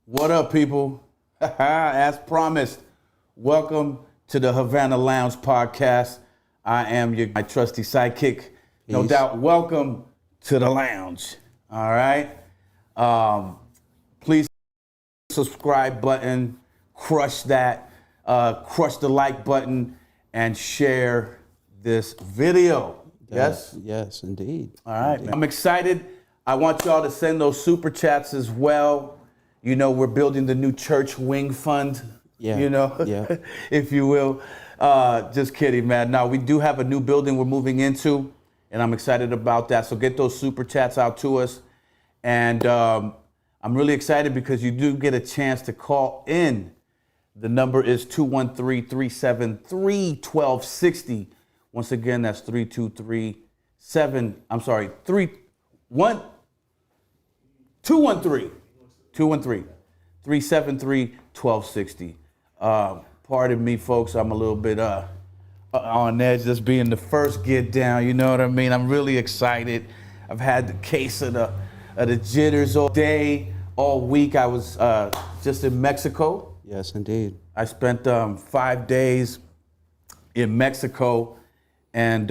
What up, people? As promised, welcome to the Havana Lounge podcast. I am my trusty sidekick. No Peace. doubt, welcome to the lounge. All right? Please subscribe button, crush that, crush the like button, and share this video. Yes? Yes, indeed. All right, man. I'm excited. I want y'all to send those super chats as well. You know, we're building the new church wing fund, you know, if you will. Just kidding, man. Now, we do have a new building we're moving into, and I'm excited about that. So get those super chats out to us. And I'm really excited because you do get a chance to call in. The number is 213-373-1260. Once again, that's 213 373-1260. Pardon me, folks. I'm a little bit on edge, just being the first get down. You know what I mean? I'm really excited. I've had the case of the jitters all day, all week. I was just in Mexico. Yes, indeed. I spent 5 days in Mexico, and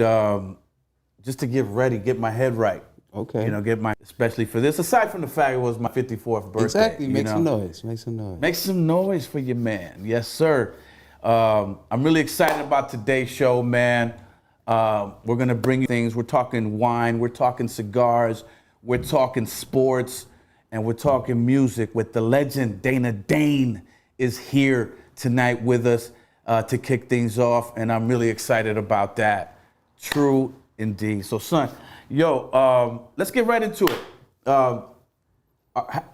just to get ready, get my head right. Okay. You know, especially for this, aside from the fact it was my 54th birthday. Exactly, make some noise. Make some noise for your man. Yes, sir. I'm really excited about today's show, man. We're gonna bring you things. We're talking wine, we're talking cigars, we're talking sports, and we're talking music with the legend Dana Dane is here tonight with us to kick things off, and I'm really excited about that. True indeed. So, son, let's get right into it. Are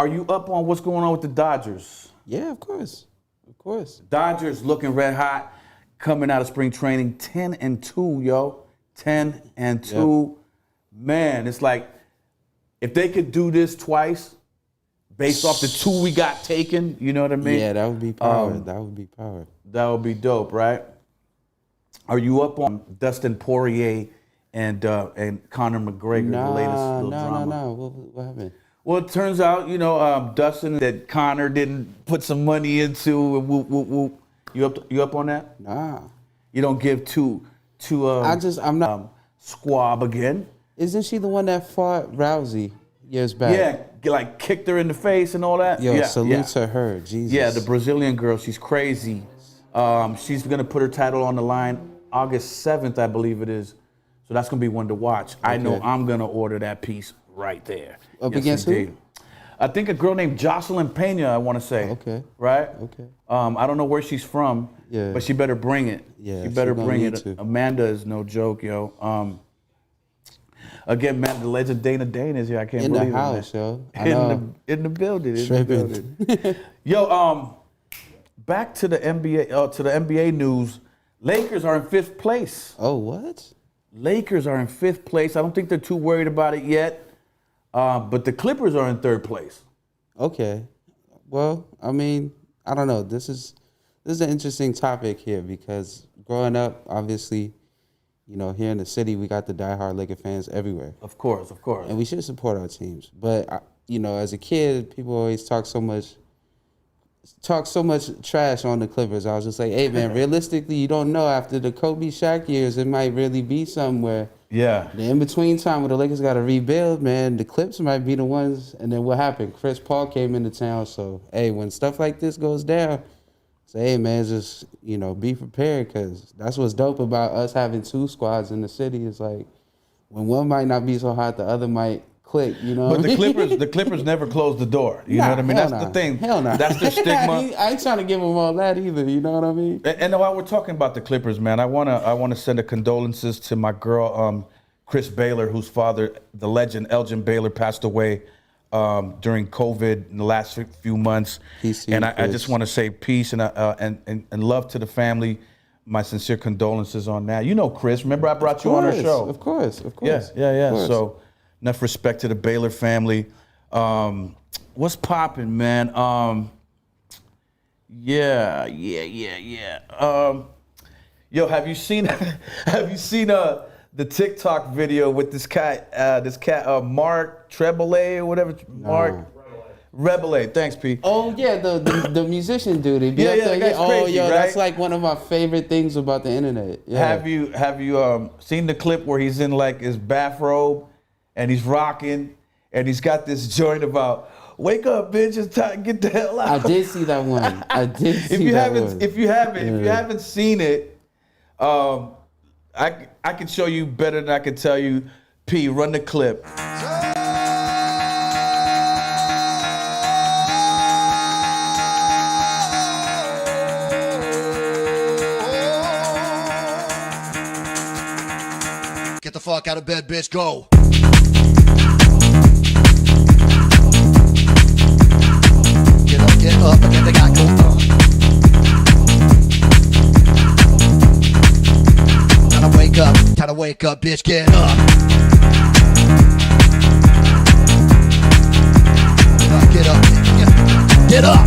you up on what's going on with the Dodgers? Yeah, of course. Dodgers looking red hot, coming out of spring training, 10-2, yo. 10-2. Yep. Man, it's like if they could do this twice, based off the 2 we got taken, you know what I mean? Yeah, that would be power. That would be dope, right? Are you up on Dustin Poirier and Conor McGregor, the latest little drama? No. What happened? Well, it turns out, Dustin, that Conor didn't put some money into, and whoop, whoop, whoop. You up on that? Nah. You don't give to I'm not. Squab again. Isn't she the one that fought Rousey years back? Yeah, like kicked her in the face and all that. Salute to her, Jesus. Yeah, the Brazilian girl, she's crazy. She's gonna put her title on the line August 7th, I believe it is. So that's gonna be one to watch. Okay. I know I'm gonna order that piece right there. Up against who? I think a girl named Jocelyn Pena, I want to say. Okay. Right? Okay. I don't know where she's from, but she better bring it. Yeah, she better bring it. Amanda is no joke, yo. Again, man, the legend Dana Dane is here. I can't believe it. In the house, yo. In the building. Yo, back to the NBA news. Lakers are in 5th place. Oh, what? Lakers are in 5th place. I don't think they're too worried about it yet. But the Clippers are in 3rd place. Okay. Well, I mean, I don't know. This is an interesting topic here because growing up, obviously, here in the city, we got the diehard Laker fans everywhere. Of course. And we should support our teams. But, as a kid, people always talk so much trash on the Clippers. I was just like, hey, man, realistically, you don't know. After the Kobe Shaq years, it might really be somewhere. Yeah. The in-between time where the Lakers got to rebuild, man, the Clips might be the ones. And then what happened? Chris Paul came into town. So, hey, when stuff like this goes down, say, hey, man, just, be prepared because that's what's dope about us having 2 squads in the city. Is like when one might not be so hot, the other might click, you know. But what I mean? the Clippers never close the door. You know what I mean? Hell That's the nah. thing. Hell no. That's their stigma. I ain't trying to give them all that either. You know what I mean? And while we're talking about the Clippers, man, I wanna send a condolences to my girl, Chris Baylor, whose father, the legend Elgin Baylor, passed away during COVID in the last few months. Peace to you, and I Chris. just want to say peace and love to the family. My sincere condolences on that. You know Chris. Remember I brought you on our show. Of course. Yeah. Of course. So enough respect to the Baylor family. What's popping, man? Yeah. Yo, have you seen the TikTok video with this cat, Mark Trebele or whatever? Mark Rebele. Thanks, P. Oh yeah, the musician dude. He be Yeah, up there. that guy's crazy, yo, right? that's like one of my favorite things about the internet. Yeah. Have you seen the clip where he's in like his bathrobe and he's rocking and he's got this joint about wake up, bitch, it's time to get the hell out. I did see that one. I did see that one. If you haven't seen it, I can show you better than I can tell you. P, run the clip. Get the fuck out of bed, bitch, go. Get up, and get the guy go. Time to wake up, bitch, get up. Get up, get up.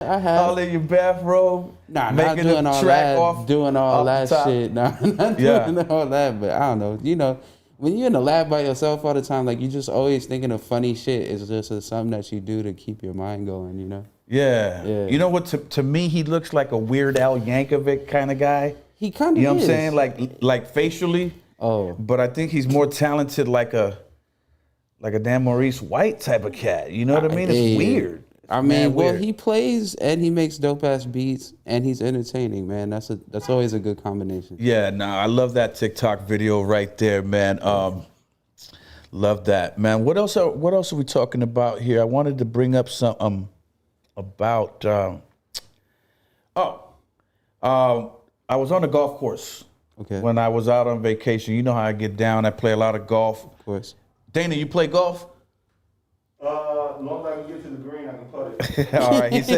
I have. All in your bathrobe, Nah, not making doing the all track that. off, Doing all off that the top. shit. Nah, not doing all that. But I don't know. You know, when you're in the lab by yourself all the time, like you just always thinking of funny shit. It's just something that you do to keep your mind going. You know. Yeah. Yeah. You know what? To me, he looks like a Weird Al Yankovic kind of guy. He kind of. You know what is. I'm saying? Like facially. Oh. But I think he's more talented, like a Dan Maurice White type of cat. You know what I mean? It's Yeah. weird. I mean, Man, well, weird. he plays and he makes dope ass beats and he's entertaining, man. That's always a good combination. Yeah, nah, I love that TikTok video right there, man. Love that, man. What else are we talking about here? I wanted to bring up some about I was on a golf course Okay. when I was out on vacation. You know how I get down. I play a lot of golf. Of course. Dana, you play golf? As long as I can get to the green, I can putt it. All right. He's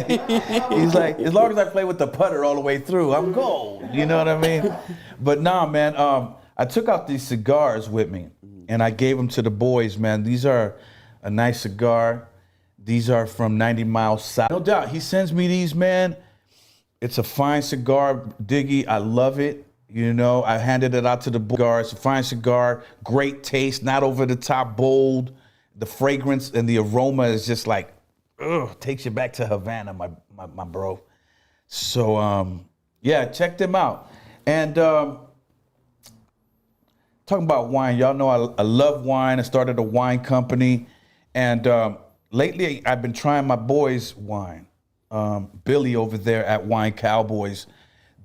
like, as long as I play with the putter all the way through, I'm gold. You know what I mean? But nah, man, I took out these cigars with me and I gave them to the boys, man. These are a nice cigar. These are from 90 Miles South. No doubt. He sends me these, man. It's a fine cigar, Diggy. I love it. You know, I handed it out to the boys. It's a fine cigar, great taste, not over the top, bold. The fragrance and the aroma is just like, takes you back to Havana, my bro. So, yeah, check them out. And talking about wine, y'all know I love wine. I started a wine company. And lately, I've been trying my boys' wine. Billy over there at Wine Cowboys.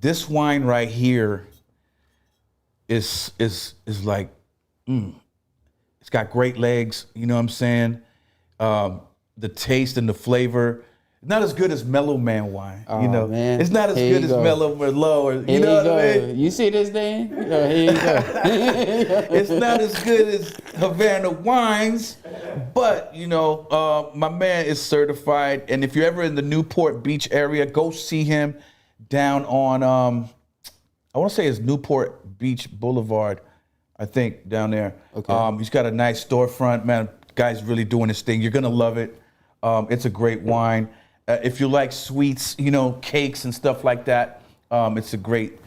This wine right here is like, It's got great legs, you know what I'm saying? The taste and the flavor. Not as good as Mellow Man wine, you know. Man. It's not as Here good you as go. Mellow Merlot, or you Here know you what I go. mean? You see this thing? Here you go. It's not as good as Havana wines, but you know, my man is certified. And if you're ever in the Newport Beach area, go see him down on I want to say it's Newport Beach Boulevard, I think, down there. Okay. He's got a nice storefront, man. Guy's really doing his thing. You're gonna love it. It's a great wine. If you like sweets, you know, cakes and stuff like that, it's a great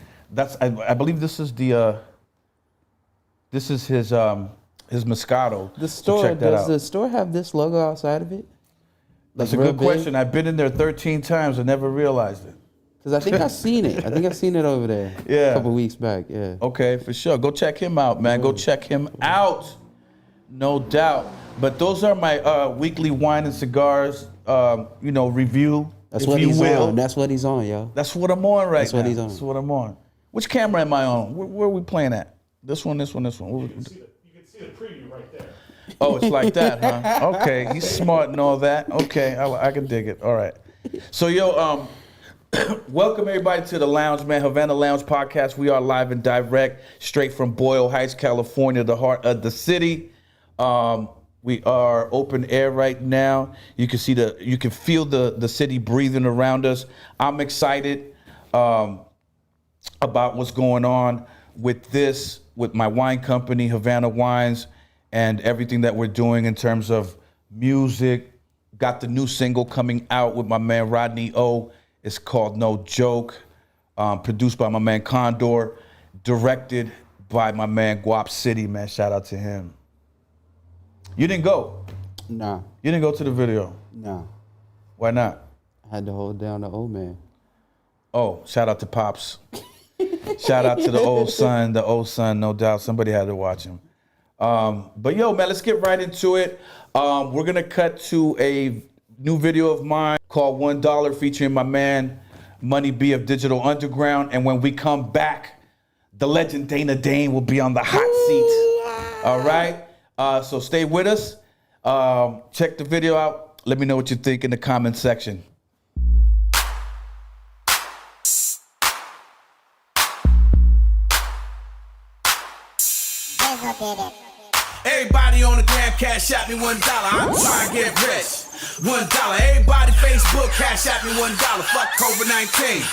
I believe this is the this is his Moscato. The So store, check that does out. the store have this logo outside of it? That's Like a real good big? question. I've been in there 13 times and never realized it. Because I think I've seen it. I think I've seen it over there. Yeah. A couple weeks back. Yeah. Okay, for sure. Go check him out, man. Go check him out. No doubt. But those are my weekly wine and cigars, review. That's if what you he's will. on. That's what he's on, yo. That's what I'm on right That's now. what he's on. That's what I'm on. Which camera am I on? Where are we playing at? This one, this one, this one. You can see the preview right there. Oh, it's like that, huh? Okay, he's smart and all that. Okay, I can dig it. All right. So, welcome everybody to the Lounge, man. Havana Lounge podcast. We are live and direct, straight from Boyle Heights, California, the heart of the city. We are open air right now. You can feel the city breathing around us. I'm excited about what's going on with my wine company, Havana Wines, and everything that we're doing in terms of music. Got the new single coming out with my man Rodney O. It's called No Joke. Produced by my man Condor. Directed by my man Guap City, man. Shout out to him. You didn't go. Nah. You didn't go to the video. Nah. Why not? I had to hold down the old man. Oh, shout out to Pops. Shout out to the old son, no doubt. Somebody had to watch him. But man, let's get right into it. We're gonna cut to a new video of mine called $1 featuring my man Money B of Digital Underground. And when we come back, the legend Dana Dane will be on the hot seat. All right. So stay with us. Check the video out. Let me know what you think in the comment section. Everybody on the gram cash out me $1. I'm trying to get rich. $1. Everybody Facebook cash out me $1. Fuck COVID-19.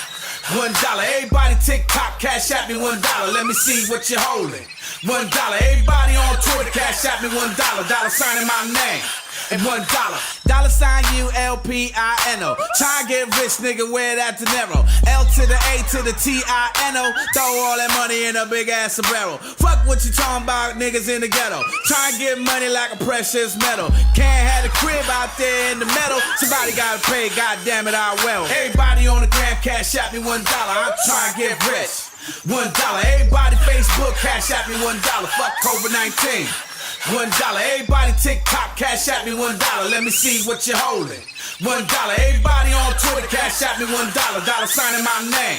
$1. Everybody TikTok cash out me $1. Let me see what you're holding. $1. Everybody on Twitter cash out me $1. Dollar sign in my name. And $1. Dollar sign ULPINO. Try and get rich, nigga, wear that dinero. L to the A to the TINO. Throw all that money in a big ass sombrero. Fuck what you talking about, niggas in the ghetto. Try and get money like a precious metal. Can't have a crib out there in the meadow. Somebody gotta pay, goddamn it, I will. Everybody on the gram cash out me $1. I'm trying to get rich. $1. Everybody Facebook cash out me $1. Fuck COVID-19. $1. Everybody TikTok cash out me $1. Let me see what you're holding. $1. Everybody on Twitter cash out me $1. Dollar sign in my name.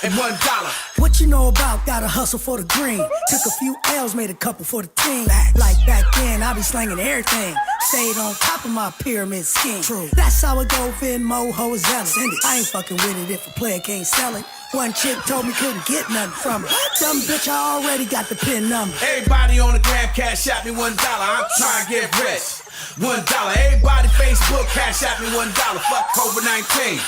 And $1. What you know about gotta hustle for the green. Took a few L's, made a couple for the team. Like back then, I be slanging everything. Stayed on top of my pyramid scheme. True. That's how it go, Venmo, hoes, zealous. I ain't fucking with it if a player can't sell it. One chick told me couldn't get nothing from her. Dumb bitch, I already got the pin number. Everybody on the gram cash out me $1. I'm trying to get rich. $1. Everybody Facebook cash out me $1. Fuck COVID-19.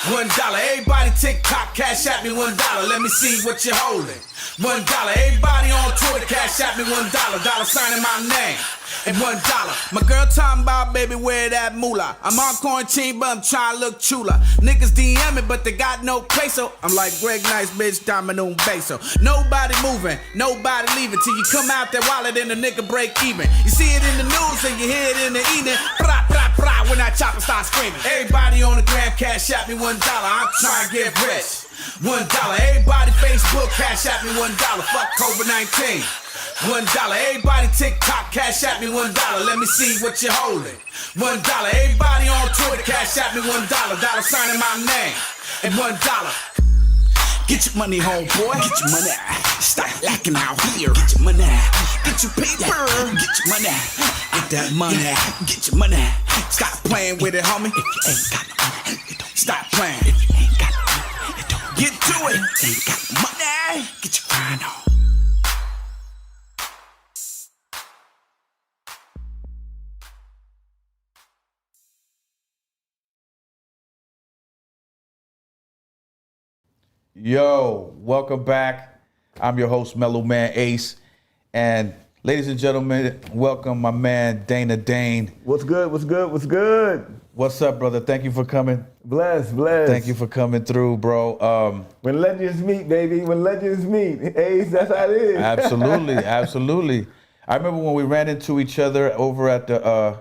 $1. Everybody TikTok cash out me $1. Let me see what you're holding. $1. Everybody on Twitter cash out me $1. Dollar sign in my name. And $1. My girl talking about, baby, where that moolah. I'm on quarantine, but I'm trying to look chula. Niggas DM me, but they got no peso. I'm like Greg Nice, bitch, domino and beso. Nobody moving, nobody leaving. Till you come out that wallet and the nigga break even. You see it in the news and you hear it in the evening. Pra, pra, pra, when that chopper starts screaming. Everybody on the gram cash out me $1. I'm trying to get rich. $1. Everybody Facebook cash out me $1. Fuck COVID-19. $1. Everybody TikTok cash out me $1. Let me see what you're holding. $1. Everybody on Twitter cash out me $1. Dollar sign in my name. And $1. Get your money, homeboy. Get your money. Stop lacking out here. Get your money. Get your paper. Get your money. Get that money. Get your money. Stop playing with it, homie. If you ain't got no money, you don't stop playing. If you ain't got no money, you don't get to it. If you ain't got no money, get your grind on. Yo, welcome back. I'm your host, Mellow Man Ace. And Ladies and gentlemen, welcome my man Dana Dane. What's good? What's good? What's good? What's up, brother? Thank you for coming. Bless. Thank you for coming through, bro. When legends meet, baby. When legends meet. Ace, that's how it is. Absolutely. I remember when we ran into each other over at the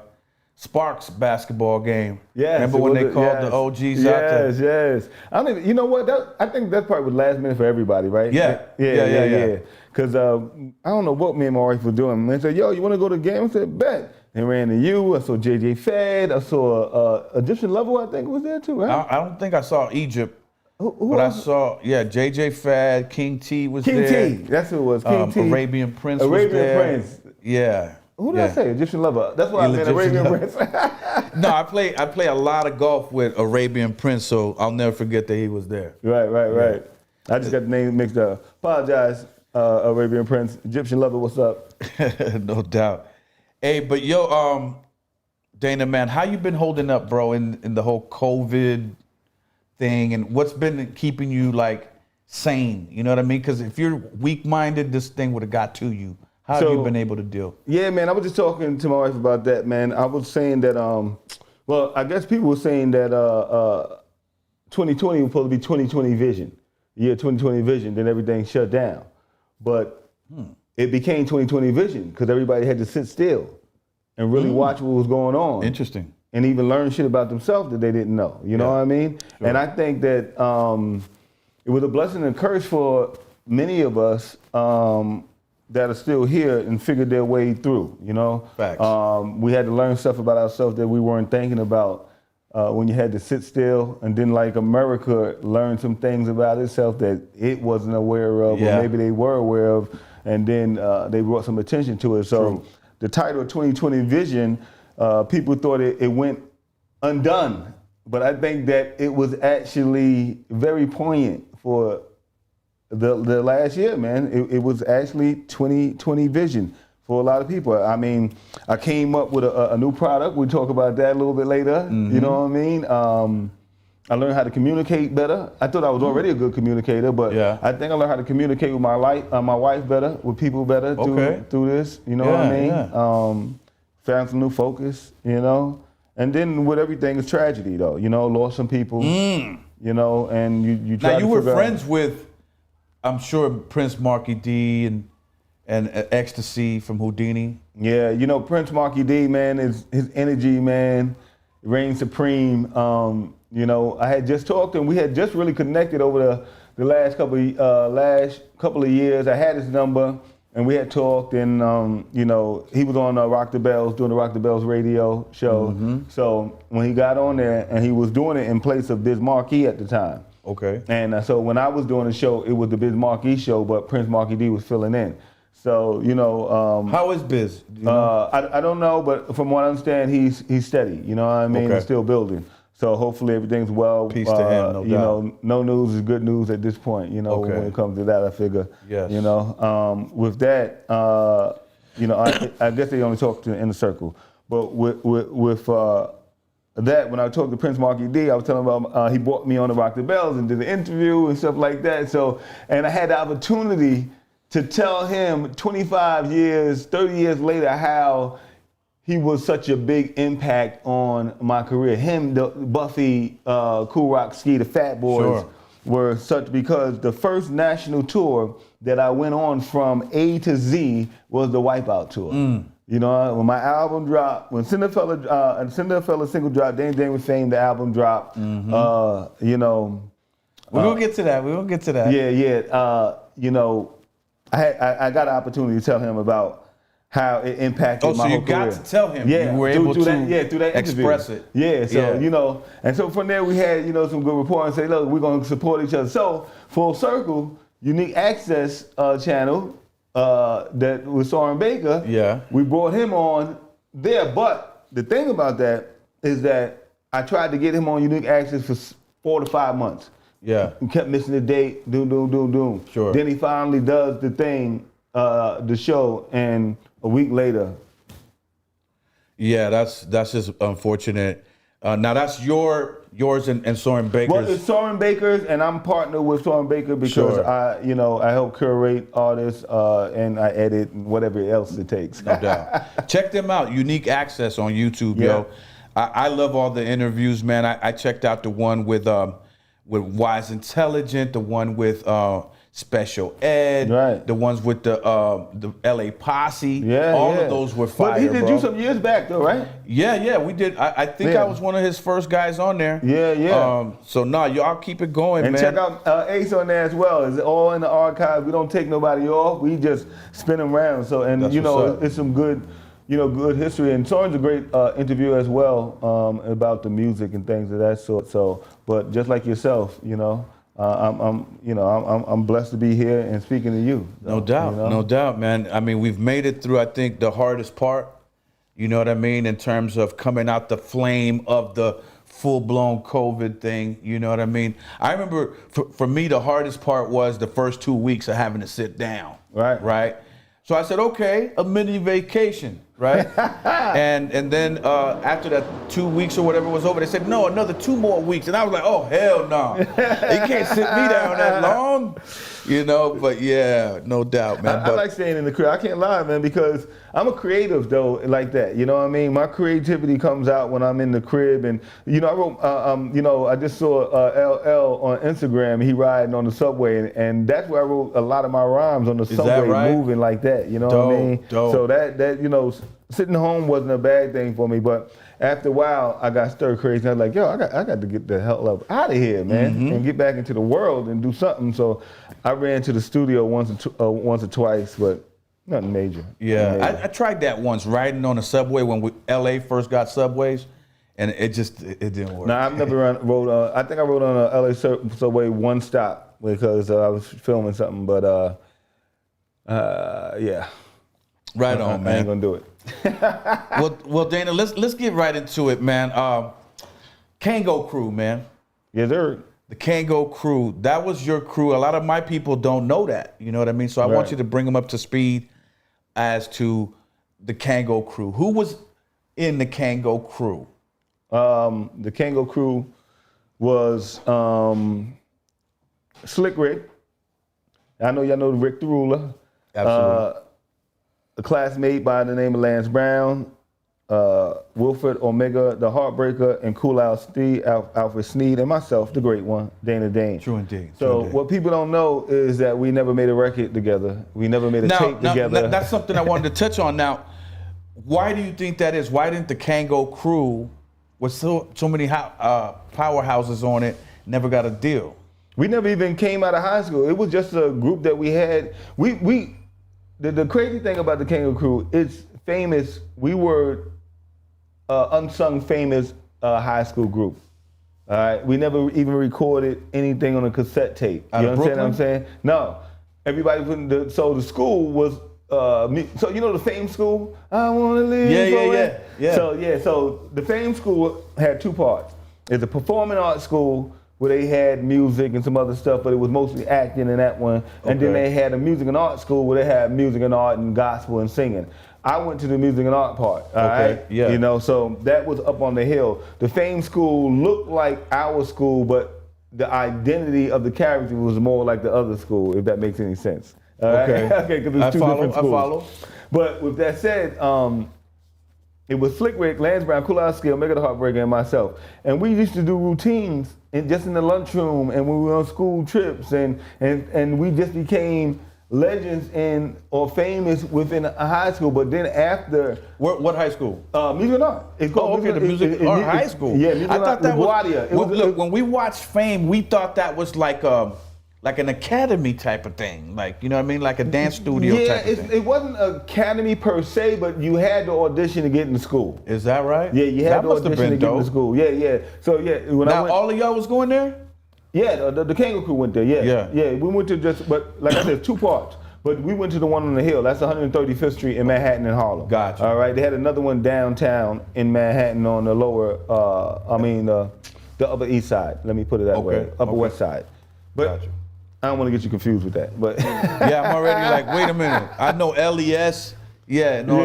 Sparks basketball game. Yes. Remember when they called the OGs out there? Yes. I don't even, you know what? I think that part was last minute for everybody, right? Yeah. Because I don't know what me and my wife were doing. They said, yo, you want to go to the game? I said, bet. They ran to you. I saw JJ Fed. I saw Egyptian Level, I think, was there too, right? I don't think I saw Egypt. Who But else? I saw, JJ Fad, King T was King there. T. That's who it was. King T. Arabian Prince was Arabian there. Prince. Yeah. Who did I say? Egyptian Lover. That's what I meant. Egyptian Arabian Lover. Prince. No, I play a lot of golf with Arabian Prince, so I'll never forget that he was there. Right. I just got the name mixed up. Apologize, Arabian Prince. Egyptian Lover, what's up? No doubt. Hey, but Dana, man, how you been holding up, bro, in the whole COVID thing, and what's been keeping you like sane? You know what I mean? Because if you're weak-minded, this thing would have got to you. How have you been able to deal? Yeah, man, I was just talking to my wife about that, man. I was saying that, well, I guess people were saying that 2020 was supposed to be 2020 vision. Year 2020 vision, then everything shut down. But it became 2020 vision because everybody had to sit still and really watch what was going on. Interesting. And even learn shit about themselves that they didn't know. You know what I mean? Sure. And I think that it was a blessing and a curse for many of us that are still here and figured their way through, you know? Facts. We had to learn stuff about ourselves that we weren't thinking about when you had to sit still, and then like America learned some things about itself that it wasn't aware of, or maybe they were aware of, and then they brought some attention to it. So the title of 2020 Vision, people thought it went undone, but I think that it was actually very poignant for the last year, man. It was actually 2020 vision for a lot of people. I mean, I came up with a new product. We'll talk about that a little bit later. You know what I mean? I learned how to communicate better. I thought I was already a good communicator, but I think I learned how to communicate with my wife better, with people better through this. You know what I mean? Found some new focus, you know? And then with everything, it's tragedy, though. You know, lost some people, you know, and you try Now, to you were figure out- friends with, I'm sure, Prince Marky D and Ecstasy from Houdini. Yeah, you know, Prince Marky D, man, his energy, man, reigns supreme. You know, I had just talked to him. We had just really connected over the last couple of years. I had his number, and we had talked, and you know, he was on Rock the Bells, doing the Rock the Bells radio show. So when he got on there, and he was doing it in place of Biz Markie at the time. Okay. And so when I was doing the show, it was the Biz Markie show, but Prince Marky D was filling in. So, you know. How is Biz? Do you know? I don't know, but from what I understand, he's steady. You know what I mean? Okay. He's still building. So hopefully everything's well. Peace to him, no you doubt. know, no news is good news at this point, you know, when it comes to that, I figure. Yes. You know, with that, you know, I guess they only talk to the inner circle. But with that, when I talked to Prince Marky D, I was telling him about, he brought me on to Rock the Bells and did the interview and stuff like that. So, and I had the opportunity to tell him 25 years, 30 years later, how he was such a big impact on my career. Him, the Buffy, Cool Rock Ski, the Fat Boys were such, because the first national tour that I went on from A to Z was the Wipeout tour. You know, when my album dropped, when Cinderella single dropped, Dana Dane with Fame, the album dropped. You know, We're gonna get to that. Yeah. You know, I got an opportunity to tell him about how it impacted my whole career. Oh, so you got to tell him. Yeah, You were able through to that interview. express it. Yeah, so, Yeah. you know, and so from there we had, you know, some good rapport and say, look, we're going to support each other. So, Full Circle, Unique Access channel that was Soren Baker, we brought him on there. But the thing about that is that I tried to get him on Unique Access for 4 to 5 months. Yeah. He kept missing the date, doom. Sure. Then he finally does the thing, the show, and a week later. Yeah, that's just unfortunate. Now that's your yours and Soren Baker's? Well, it's Soren Baker's, and I'm partnered with Soren Baker because I help curate artists and I edit and whatever else it takes. No doubt. Check them out. Unique Access on YouTube, yo. I love all the interviews, man. I checked out the one with Wise Intelligent, the one with Special Ed, the ones with the LA Posse. All of those were fire. But he did bro. you some years back though, right? Yeah, we did. I think I was one of his first guys on there. So y'all keep it going, and man. And check out Ace on there as well. It's all in the archive. We don't take nobody off. We just spin them around. So it's some good. Good history, and Soren's a great interview as well about the music and things of that sort. So, but just like yourself, I'm blessed to be here and speaking to you. No doubt, man. I mean, we've made it through, I think, the hardest part. You know what I mean, in terms of coming out the flame of the full-blown COVID thing. You know what I mean. I remember for me, the hardest part was the first 2 weeks of having to sit down. Right. So I said, okay, a mini vacation, right? and then after that 2 weeks or whatever was over, they said, no, another 2 more weeks. And I was like, oh, hell no. You can't sit me down that long. But yeah, no doubt, man. I like staying in the crib. I can't lie, man, because I'm a creative, though, like that. You know what I mean? My creativity comes out when I'm in the crib. And, I wrote, I just saw LL on Instagram. He riding on the subway. And that's where I wrote a lot of my rhymes, on the subway, moving like that. You know what I mean? So that sitting home wasn't a bad thing for me. But after a while, I got stir crazy. I was like, yo, I got to get the hell up out of here, man, and get back into the world and do something. So I ran to the studio once or twice, but nothing major. Yeah, I tried that once, riding on a subway when LA first got subways, and it didn't work. No, I've never rode. I think I rode on a LA subway one stop because I was filming something, but yeah. Right on, man. I ain't gonna do it. well, Dana, let's get right into it, man. Kango Crew, man. Yes, sir. The Kango Crew, that was your crew. A lot of my people don't know that. You know what I mean? So I want you to bring them up to speed as to the Kango Crew. Who was in the Kango Crew? The Kango Crew was Slick Rick. I know y'all know Rick the Ruler. Absolutely. A classmate by the name of Lance Brown, Wilfred Omega, the Heartbreaker, and Cool Alfred Sneed, and myself, the great one, Dana Dane. True indeed. So what people don't know is that we never made a record together. We never made a tape together. That's something I wanted to touch on. Now, why do you think that is? Why didn't the Kango Crew, with so many powerhouses on it, never got a deal? We never even came out of high school. It was just a group that we had. The crazy thing about the Kango Crew, it's famous. We were unsung famous high school group. All right, we never even recorded anything on a cassette tape. You understand what I'm saying? No, everybody so the school was so the Fame School. I want to live. Yeah. So the Fame School had 2 parts. It's a performing arts school where they had music and some other stuff, but it was mostly acting in that one. And then they had a music and art school where they had music and art and gospel and singing. I went to the music and art part, all right? Yeah. So that was up on the hill. The Fame School looked like our school, but the identity of the character was more like the other school, if that makes any sense. Okay, because it's 2 different schools. I follow. But with that said, it was Slick Rick, Lance Brown, Cool Out Skill, Mega the Heartbreaker, and myself. And we used to do routines just in the lunchroom and when we were on school trips and we just became legends or famous within a high school. But then after... What high school? Music and Art. It's called the Music and Art High School. Yeah, Music and Art. I thought that was... Look, when we watched Fame, we thought that was like an academy type of thing, like, you know what I mean, like a dance studio type of thing. It wasn't an academy per se, but you had to audition to get into school. Is that right? Yeah, you had to audition to get into school. Yeah. So when all of y'all was going there? Yeah, the Kango Crew went there. Yeah. We went to but like I said, 2 parts. But we went to the one on the hill. That's 135th Street in Manhattan and Harlem. Gotcha. All right. They had another one downtown in Manhattan on the lower, the Upper East Side. Let me put it that way. Upper West Side. But gotcha. I don't want to get you confused with that, but yeah, I'm already like, wait a minute. I know LES. Yeah. I don't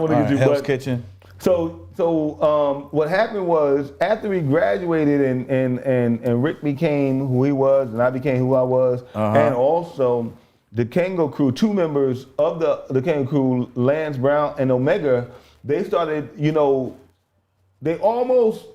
want to get you. Hell's Kitchen. So what happened was after we graduated and Rick became who he was and I became who I was, and also the Kango Crew, two members of the Kango Crew, Lance Brown and Omega, they started, they almost,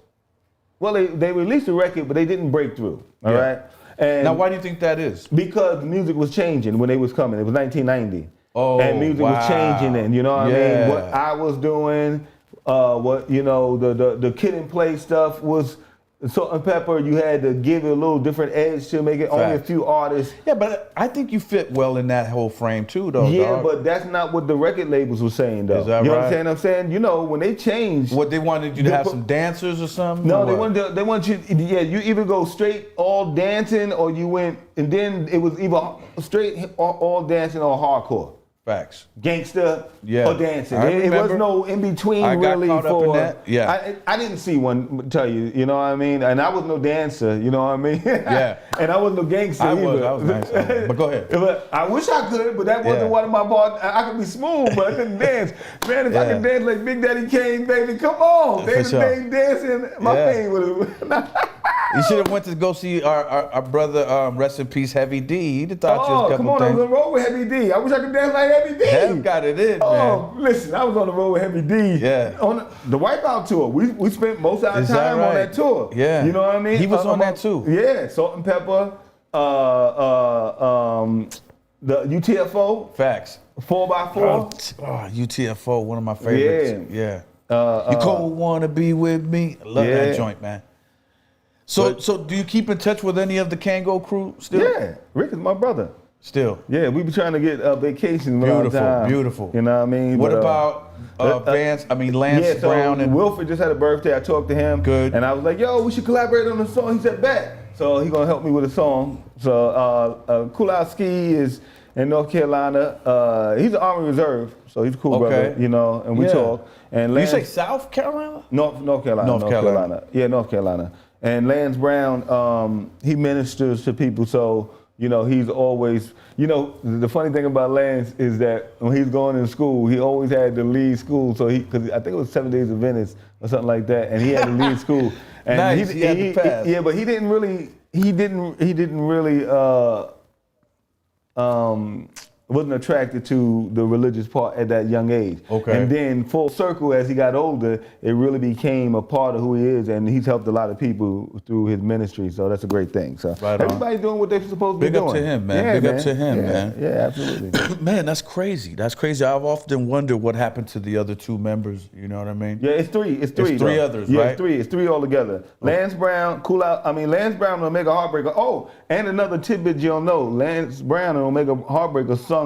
they released a record, but they didn't break through. All right. And now, why do you think that is? Because the music was changing when they was coming. It was 1990. Oh, and music was changing then, you know what I mean? What I was doing, the Kid and Play stuff was Salt and Pepper. You had to give it a little different edge to make it. Only a few artists. Yeah, but I think you fit well in that whole frame too, though. Yeah, dog. but that's not what the record labels were saying, though. Is that you right? know what I'm saying? When they changed. What they wanted you to have some dancers or something? No, or they want you. Yeah, you either go straight all dancing, or you went, and then it was either straight all dancing or hardcore. Facts. Gangster or dancing. It was no in between really caught for. up in that. Yeah. I didn't see one, tell you. You know what I mean? And I was no dancer. You know what I mean? Yeah. And I was no gangster either. I was nice. But go ahead. But I wish I could, but that wasn't one of my parts. I could be smooth, but I couldn't dance. Man, if I could dance like Big Daddy Kane, baby, come on. They ain't dancing. My pain would have. You should have went to go see our brother, rest in peace, Heavy D. He'd have taught you a couple come on, things. I was on the road with Heavy D. I wish I could dance like Heavy D. Hev got it in, man. Listen, I was on the road with Heavy D. Yeah. On the Wipeout tour. We spent most of our time on that tour. Yeah. You know what I mean? He was on that too. Yeah, Salt and Pepper, the UTFO. Facts. 4x4. UTFO, one of my favorites. Yeah. You cold wanna be with me? I love that joint, man. So do you keep in touch with any of the Kango Crew still? Yeah, Rick is my brother. Still? Yeah, we be trying to get a vacation. Beautiful. You know what I mean? What about Lance Brown and Wilfred just had a birthday. I talked to him. Good. And I was like, yo, we should collaborate on a song. He said, bet. So he's gonna help me with a song. So Kulowski is in North Carolina. He's an Army Reserve, so he's a cool brother, and we talk. And Lance, you say South Carolina? North Carolina. North Carolina. Yeah, North Carolina. And Lance Brown, he ministers to people, so he's always, the funny thing about Lance is that when he's going to school, he always had to lead school. So because I think it was 7 Days of Venice or something like that, and he had to lead school. And nice, he had to pass. Yeah, but he didn't really wasn't attracted to the religious part at that young age. Okay. And then full circle, as he got older, it really became a part of who he is, and he's helped a lot of people through his ministry, so that's a great thing. So everybody's doing what they're supposed to be doing. Big up to him, man. Big up to him, man. Yeah, absolutely. Man, that's crazy. That's crazy. I've often wondered what happened to the other two members, you know what I mean? Yeah, it's three. It's three others, yeah, right? It's three altogether. Lance Brown, Lance Brown and Omega Heartbreaker. Oh, and another tidbit you don't know, Lance Brown and Omega Heartbreaker sung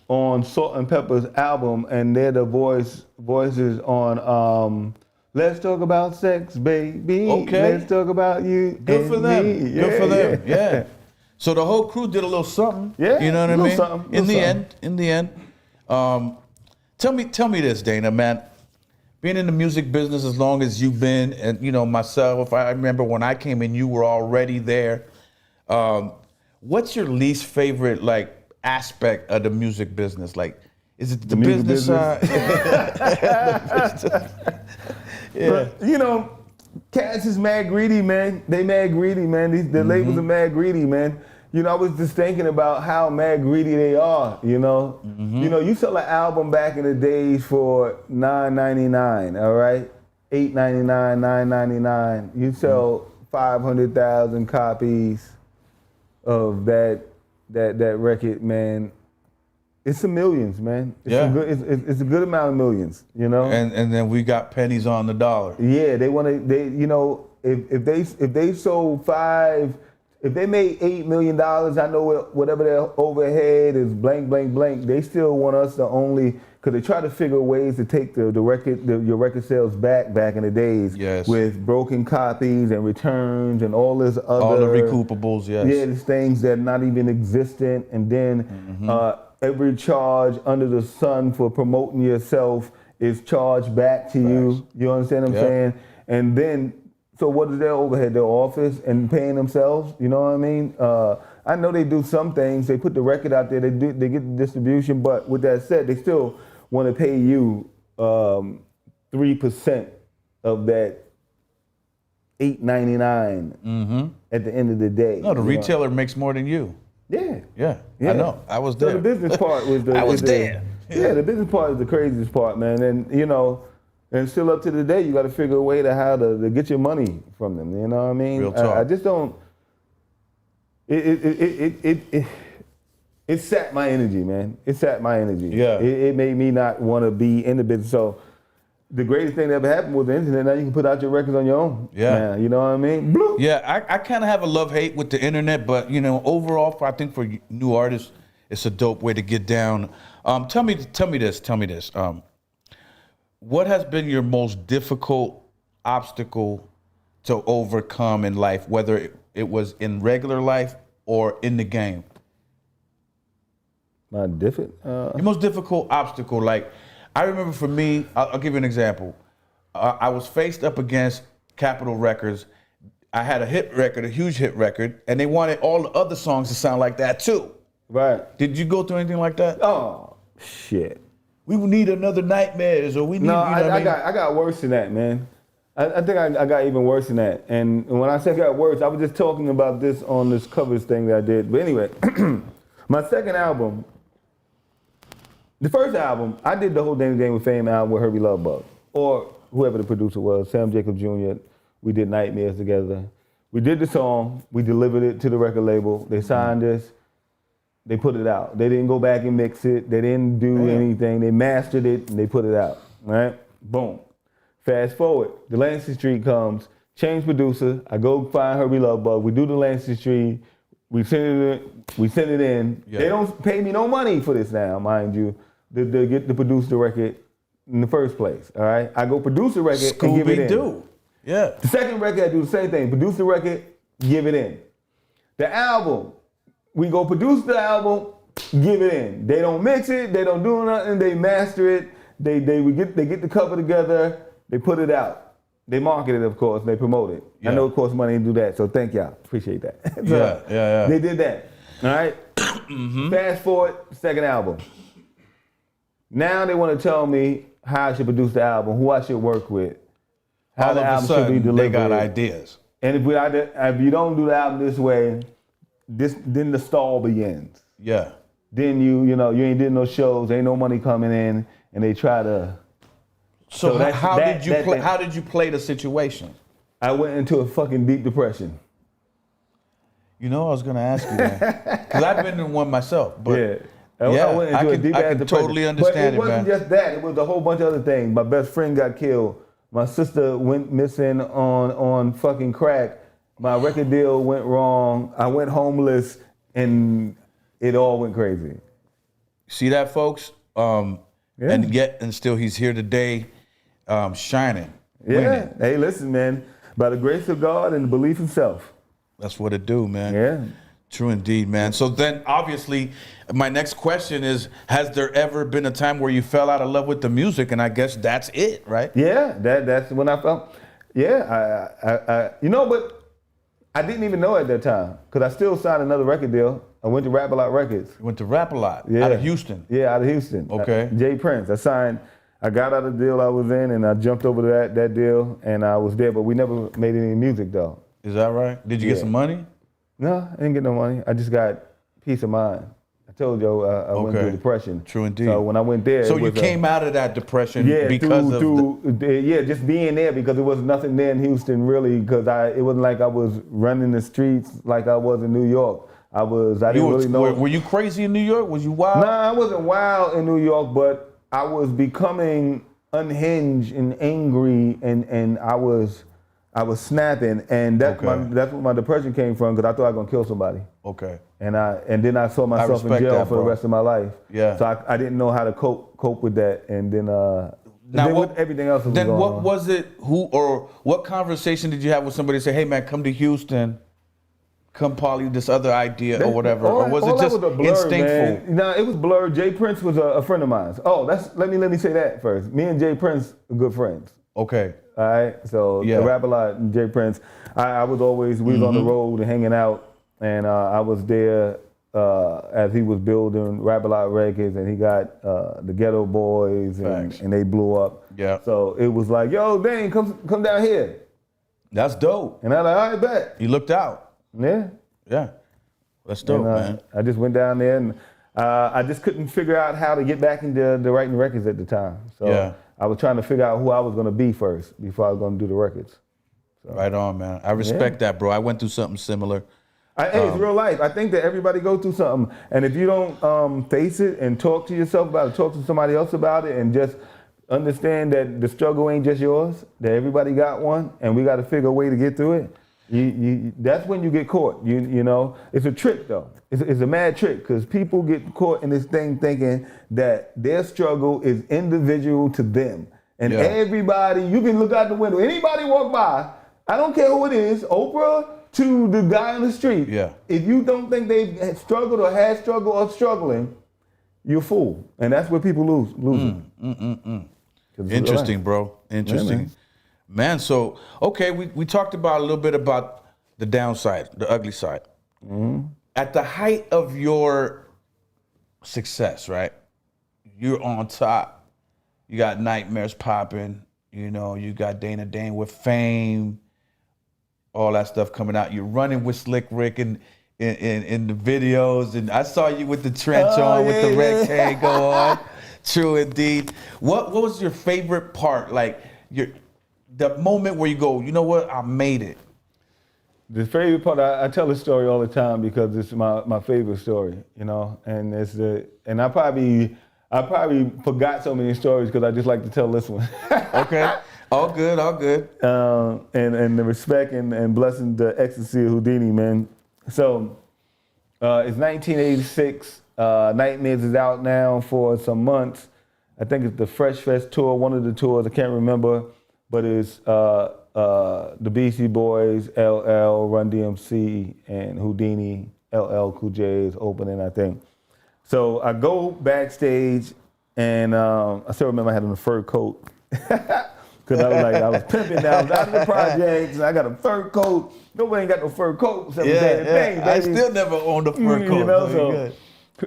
on Salt and Pepper's album, and they're the voices on Let's Talk About Sex, Baby. Okay. Let's talk about you. Good for them. Me. Good for them. Yeah. So the whole crew did a little something. Yeah. You know what I mean? Something, in the end. Tell me this, Dana, man. Being in the music business as long as you've been, and myself, I remember when I came in, you were already there. What's your least favorite aspect of the music business? Is it the business side? Yeah. But, cats is mad greedy, man. They mad greedy, man. The labels are mad greedy, man. I was just thinking about how mad greedy they are, you sell an album back in the days for $9.99, all right? $8.99, $9.99. You sell 500,000 copies of that record, man. It's some millions, man. It's a good amount of millions, And then we got pennies on the dollar. Yeah, they want to. If they sold if they made $8 million, I know whatever their overhead is, blank, blank, blank. They still want us to only, because they try to figure ways to take your record sales back in the days. Yes. With broken copies and returns and all this other. All the recoupables, yes. Yeah, these things that are not even existent, and then every charge under the sun for promoting yourself is charged back to you. You understand what I'm saying? And then. So what is their overhead? Their office and paying themselves? You know what I mean? I know they do some things. They put the record out there. They get the distribution. But with that said, they still want to pay you 3% of that $8.99 at the end of the day. No, the retailer makes more than you. Yeah. Yeah, I know. I was So there. the business part was the I was is the- there. Yeah, the business part is the craziest part, man. And you know, and still up to the day, you got to figure a way to how to get your money from them. You know what I mean? Real talk. I just don't. It sapped my energy, man. It sapped my energy. Yeah. It made me not want to be in the business. So the greatest thing that ever happened was the internet. Now you can put out your records on your own. Yeah. Now, you know what I mean? Bloop. Yeah, I kind of have a love-hate with the internet, but you know, overall, I think for new artists, it's a dope way to get down. Tell me this. What has been your most difficult obstacle to overcome in life, whether it was in regular life or in the game? My different. Your most difficult obstacle, like I remember for me, I'll give you an example. I was faced up against Capitol Records. I had a hit record, a huge hit record, and they wanted all the other songs to sound like that too. Right. Did you go through anything like that? Oh, shit. We need another Nightmares, or we need. No, you know what I mean? I got worse than that, man. I think I got even worse than that. And when I say I got worse, I was just talking about this on this covers thing that I did. But anyway, my second album, the first album, I did the whole Dana Dane with Fame album with Herbie Lovebug, or whoever the producer was, Sam Jacob Jr. We did Nightmares together. We did the song, we delivered it to the record label. They signed us. They put it out. They didn't go back and mix it. They didn't do anything. They mastered it and they put it out. Right? Boom. Fast forward, the Lansing Street comes, change producer. I go find Herbie Lovebug. We do the Lansing Street. We send it in. Yeah. They don't pay me no money for this now, mind you, to get to produce the record in the first place. All right? I go produce the record and give it in. Scooby-Doo. Yeah. The second record, I do the same thing. Produce the record, give it in. The album, we go produce the album, give it in. They don't mix it, they don't do nothing, they master it. They get the cover together, they put it out. They market it, of course, they promote it. Yeah. I know it costs money to do that, so thank y'all. Appreciate that. So Yeah. They did that. All right? Fast forward, second album. Now they want to tell me how I should produce the album, who I should work with, how All the of a album should be sudden, delivered. they got ideas. And if you don't do the album this way, then the stall begins. Yeah. Then you ain't did no shows, ain't no money coming in, and they try to. So that's- how that- did you that play? thing. How did you play the situation? I went into a fucking deep depression. You know, I was gonna ask you that because I've been in one myself. But Yeah. Yeah, I went into a deep I ass can depression. totally understand it, But it wasn't man. just that. It was a whole bunch of other things. My best friend got killed. My sister went missing on fucking crack. My record deal went wrong. I went homeless, and it all went crazy. See that, folks? And still he's here today, shining. Yeah. winning. Hey, listen, man. By the grace of God and the belief in self. That's what it do, man. Yeah. True indeed, man. So then, obviously, my next question is: has there ever been a time where you fell out of love with the music? And I guess that's it, right? Yeah, that's when I felt. Yeah, but I didn't even know at that time because I still signed another record deal. I went to Rap A Lot Records. You went to Rap A Lot Yeah. out of Houston. Yeah, out of Houston. Okay. Jay Prince. I got out of the deal I was in, and I jumped over to that deal, and I was there, but we never made any music though. Is that right? Did you get Yeah. some money? No, I didn't get no money. I just got peace of mind. I told you I went through depression. True indeed. So when I went there, So it you was came out of that depression because just being there because there was nothing there in Houston really because it wasn't like I was running the streets like I was in New York. I didn't really know. Were you crazy in New York? Was you wild? Nah, I wasn't wild in New York, but I was becoming unhinged and angry, and I was snapping, and that's where my depression came from because I thought I was gonna kill somebody. Okay. And then I saw myself in respect jail that, for the bro. rest of my life. Yeah. So I didn't know how to cope with that, and then with everything else that was Then going what on. was it? What conversation did you have with somebody? Say, hey man, come to Houston, come poly this other idea or whatever, or was all it just that was a blur, instinctful? Man. No, it was blurred. Jay Prince was a friend of mine. Oh, let me say that first. Me and Jay Prince are good friends. Okay. All right, so Yeah. I rap a lot, and Jay Prince. We was on the road and hanging out, and I was there as he was building Rap A Lot Records, and he got the Ghetto Boys, and they blew up. Yeah. So it was like, yo, Dane, come down here. That's dope. And I like, all right, bet. You looked out. Yeah. Yeah. That's dope, And, man. I just went down there, and I just couldn't figure out how to get back into the writing records at the time. So I was trying to figure out who I was going to be first before I was going to do the records. So. Right on, man. I respect that, bro. I went through something similar. Hey, it's real life. I think that everybody go through something, and if you don't face it and talk to yourself about it, talk to somebody else about it, and just understand that the struggle ain't just yours, that everybody got one, and we got to figure a way to get through it. That's when you get caught. You know, it's a trick though. It's a mad trick because people get caught in this thing thinking that their struggle is individual to them, and everybody. You can look out the window. Anybody walk by. I don't care who it is. Oprah. To the guy on the street, if you don't think they've struggled or had struggle or struggling, you're a fool. And that's where people lose. Interesting, bro. Interesting. Yeah, man, so, okay, we talked about a little bit about the downside, the ugly side. Mm-hmm. At the height of your success, right? You're on top. You got Nightmares popping. You know, you got Dana Dane with Fame. All that stuff coming out. You're running with Slick Rick in the videos, and I saw you with the trench on, with the red Kango on. True indeed. What was your favorite part? Like the moment where you go, you know what, I made it. The favorite part, I tell this story all the time because it's my favorite story, you know, and I probably forgot so many stories because I just like to tell this one. Okay. All good, all good. And the respect and blessing the ecstasy of Houdini, man. So it's 1986. Nightmares is out now for some months. I think it's the Fresh Fest tour, one of the tours, I can't remember, but it's the Beastie Boys, LL, Run DMC, and Houdini. LL Cool J is opening, I think. So I go backstage, and I still remember I had on a fur coat. Because I was pimping now. I was out of the projects, and I got a fur coat. Nobody ain't got no fur coat. So I still never owned a fur coat. You know, so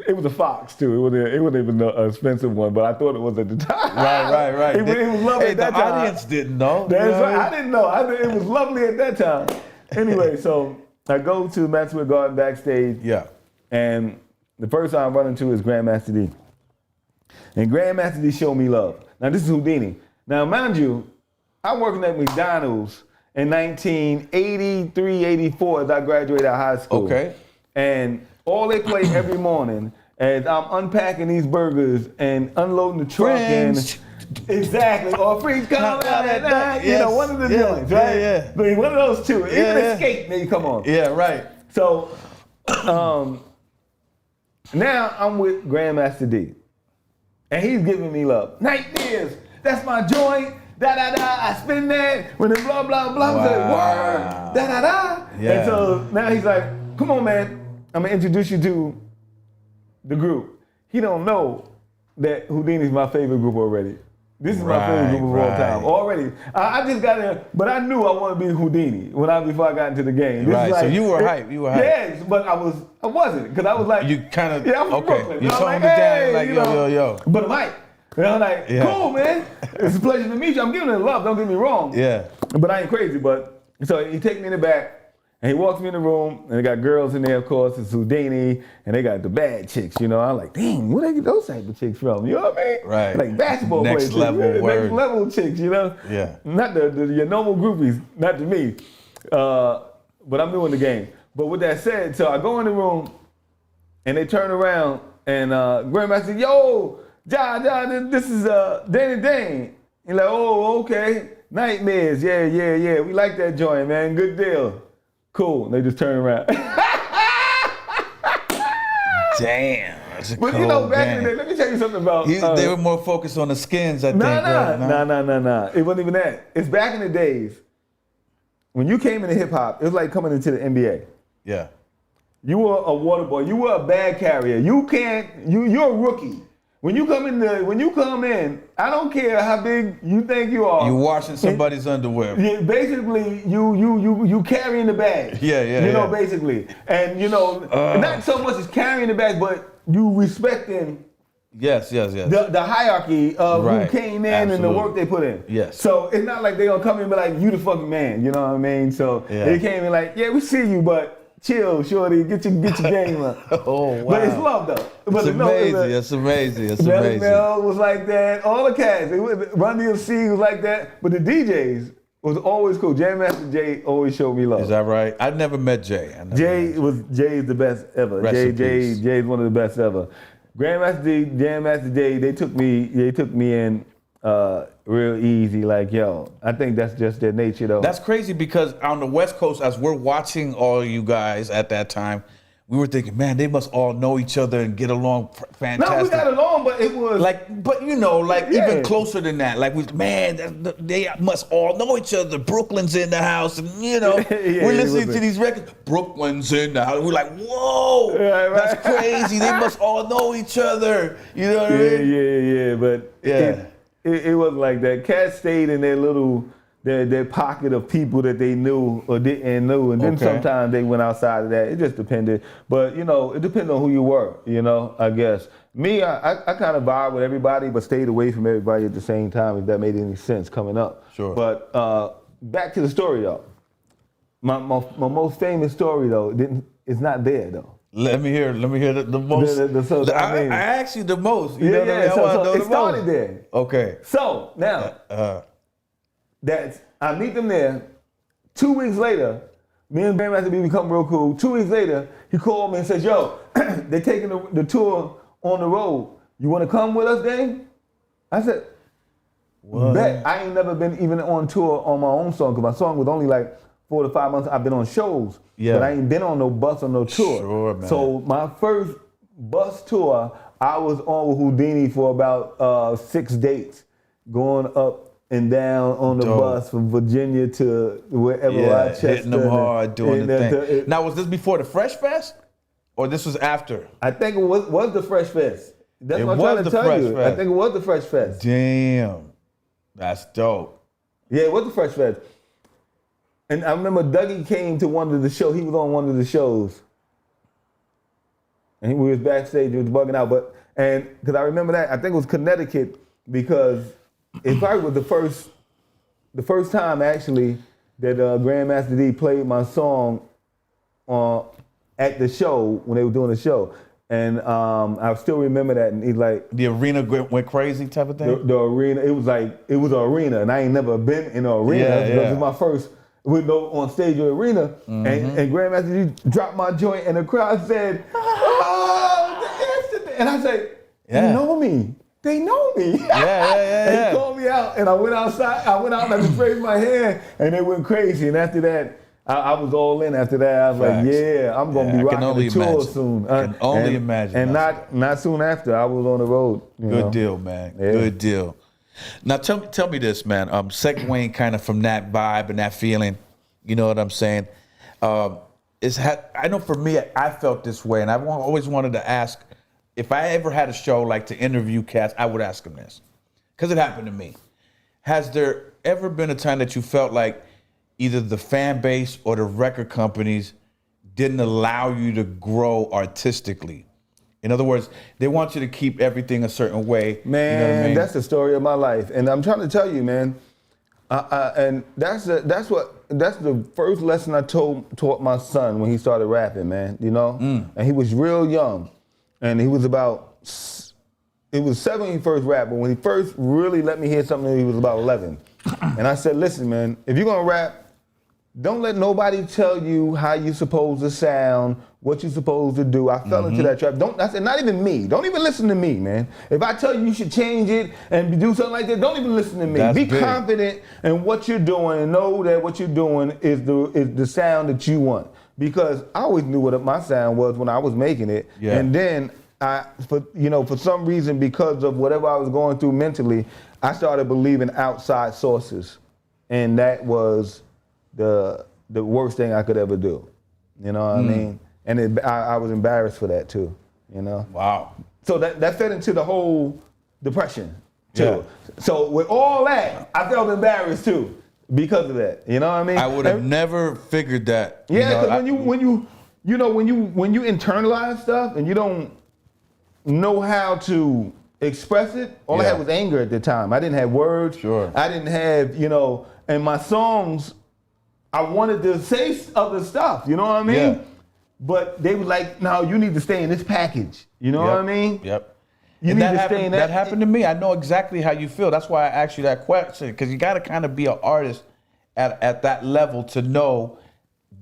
it was a Fox, too. It wasn't even an expensive one, but I thought it was at the time. Right. It was lovely at that time. The audience didn't know. That's right. I didn't know. It was lovely at that time. Anyway, so I go to Madison Square Garden backstage. Yeah. And the first time I run into is Grandmaster D. And Grandmaster D showed me love. Now, this is Houdini. Now, mind you, I'm working at McDonald's in 1983, 84 as I graduated out of high school. Okay. And all they play every morning as I'm unpacking these burgers and unloading the truck. Friends. Exactly. Or Freeze come out at night. You know, one of the joints, right? Yeah. But one of those two. Even Escape, maybe come on. Yeah, right. So now I'm with Grandmaster D. And he's giving me love. Nightmares, that's my joint. Da-da-da, I spin that. When it blah, blah, blah. Wow. Say, word, da-da-da. Yeah. And so now he's like, come on, man. I'm going to introduce you to the group. He don't know that Houdini's my favorite group already. This is my favorite group of all time. Already. I just got in, but I knew I wanted to be Houdini before I got into the game. This Right, like, so you were hype. Yes, but I wasn't, because I was like. You kind of, I'm from Brooklyn. You I'm toned it down like, yo. But I'm hype. And I'm like, cool, man. It's a pleasure to meet you. I'm giving it love, don't get me wrong. Yeah. But I ain't crazy, so he take me in the back, and he walks me in the room, and they got girls in there, of course, it's Houdini, and they got the bad chicks, you know. I'm like, dang, where they get those type of chicks from? You know what I mean? Right. Like basketball Next players. level word. Next level chicks, you know? Yeah. Not your normal groupies, not to me. But I'm doing the game. But with that said, so I go in the room, and they turn around, and Grandmaster said, yo, Ja, this is Dana Dane. He's like, oh, okay. Nightmares, yeah. We like that joint, man. Good deal. Cool. And they just turn around. Damn. That's a But cold you know, back in game. the day, let me tell you something about. They were more focused on the skins, I think. Nah. It wasn't even that. It's back in the days when you came into hip hop. It was like coming into the NBA. Yeah. You were a water boy. You were a bag carrier. You're a rookie When you come in, I don't care how big you think you are. You washing somebody's underwear. Yeah, basically, you carrying the bag. Yeah. You know, basically, and not so much as carrying the bag, but you respecting. Yes. The hierarchy of Right. who came in Absolutely. and the work they put in. Yes. So it's not like they gonna come in and be like, you the fucking man. You know what I mean? So they came in like, yeah, we see you, but. Chill, shorty. Get your game up. Oh, wow. But it's love though. But It's amazing. It's amazing. Mel was like that. All the cats. Run DMC was like that. But the DJs was always cool. Jam Master Jay always showed me love. Is that right? I've never met Jay. Jay is the best ever. Rest in peace. Jay's one of the best ever. Grandmaster D, Jam Master Jay, they took me in real easy. Like, yo, I think that's just their nature though. That's crazy because on the West Coast, as we're watching all you guys at that time, we were thinking, man, they must all know each other and get along fantastic. No, we got along, but it was even closer than that. Like, they must all know each other. Brooklyn's in the house, and we're listening to these records. Brooklyn's in the house. We're like, whoa, that's crazy. They must all know each other. You know what I mean? Yeah. But it wasn't like that. Cats stayed in their little their pocket of people that they knew or didn't know, and then sometimes they went outside of that. It just depended. But it depends on who you were. I guess me, I kind of vibe with everybody, but stayed away from everybody at the same time. If that made any sense coming up. Sure. But back to the story though. My most famous story though is not there though. Let me hear the most. I asked you the most. You know what I mean? So it started there. Okay. So now I meet them there. 2 weeks later, me and Grandmaster B become real cool. 2 weeks later, he called me and says, "Yo, they're taking the tour on the road. You want to come with us, Dane?" I said, "What?" Bet. I ain't never been even on tour on my own song because my song was only like 4 to 5 months. I've been on shows, but I ain't been on no bus or no tour. Sure, man. So my first bus tour, I was on with Houdini for about 6 dates, going up and down on the bus from Virginia to wherever Rochester. Hitting them hard, doing the thing. Now, was this before the Fresh Fest, or this was after? I think it was the Fresh Fest. That's what I'm trying to tell you. I think it was the Fresh Fest. Damn, that's dope. Yeah, it was the Fresh Fest. And I remember Dougie came to one of the shows. He was on one of the shows. And we was backstage, he was bugging out. And because I remember that, I think it was Connecticut, because it probably was the first time actually that Grandmaster D played my song at the show when they were doing the show. And I still remember that. And he's like, the arena went crazy type of thing? The arena, it was an arena. And I ain't never been in an arena. It was my first on stage or arena. Mm-hmm. And Grandmaster D dropped my joint and the crowd said, "Oh, and I said, you know me. They know me." And he called me out, and I went outside. I went out and I just raised my hand, and they went crazy. And after that, I was all in. After that, I was like, "Yeah, I'm gonna be rocking the tour soon." I can only imagine. And not soon after, I was on the road. Good deal, man. Yeah. Good deal. Now tell me this, man. Segueing kind of from that vibe and that feeling, you know what I'm saying? I know for me, I felt this way, and I always wanted to ask. If I ever had a show like to interview cats, I would ask them this, because it happened to me. Has there ever been a time that you felt like either the fan base or the record companies didn't allow you to grow artistically? In other words, they want you to keep everything a certain way. Man, you know what I mean? That's the story of my life, and I'm trying to tell you, man. And that's the first lesson I taught my son when he started rapping, man. And he was real young. And he was it was 7 when he first rapped, but when he first really let me hear something, he was about 11. And I said, "Listen, man, if you're gonna rap, don't let nobody tell you how you're supposed to sound, what you're supposed to do." I fell into that trap. I said, not even me. Don't even listen to me, man. If I tell you should change it and do something like that, don't even listen to me. That's Be big. confident in what you're doing and know that what you're doing is the sound that you want. Because I always knew what my sound was when I was making it. Yeah. And then for some reason, because of whatever I was going through mentally, I started believing outside sources. And that was the worst thing I could ever do. You know what I mean? And I was embarrassed for that too. you know. Wow. So that fed into the whole depression too. Yeah. So with all that, I felt embarrassed too because of that. You know what I mean? I would have never figured that. Yeah, because when you internalize stuff and you don't know how to express it, all I had was anger at the time. I didn't have words. Sure. I didn't have, and my songs, I wanted to say other stuff, you know what I mean? Yeah. But they were like, no, you need to stay in this package. You know what I mean? Yep. You And need that to happened, stay in that happened to me. I know exactly how you feel. That's why I asked you that question, because you got to kind of be an artist at that level to know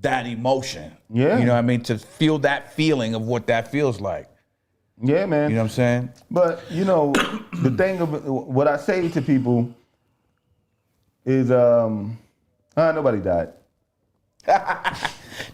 that emotion. Yeah. You know what I mean? To feel that feeling of what that feels like. Yeah, man. You know what I'm saying? But, the thing of what I say to people is nobody died.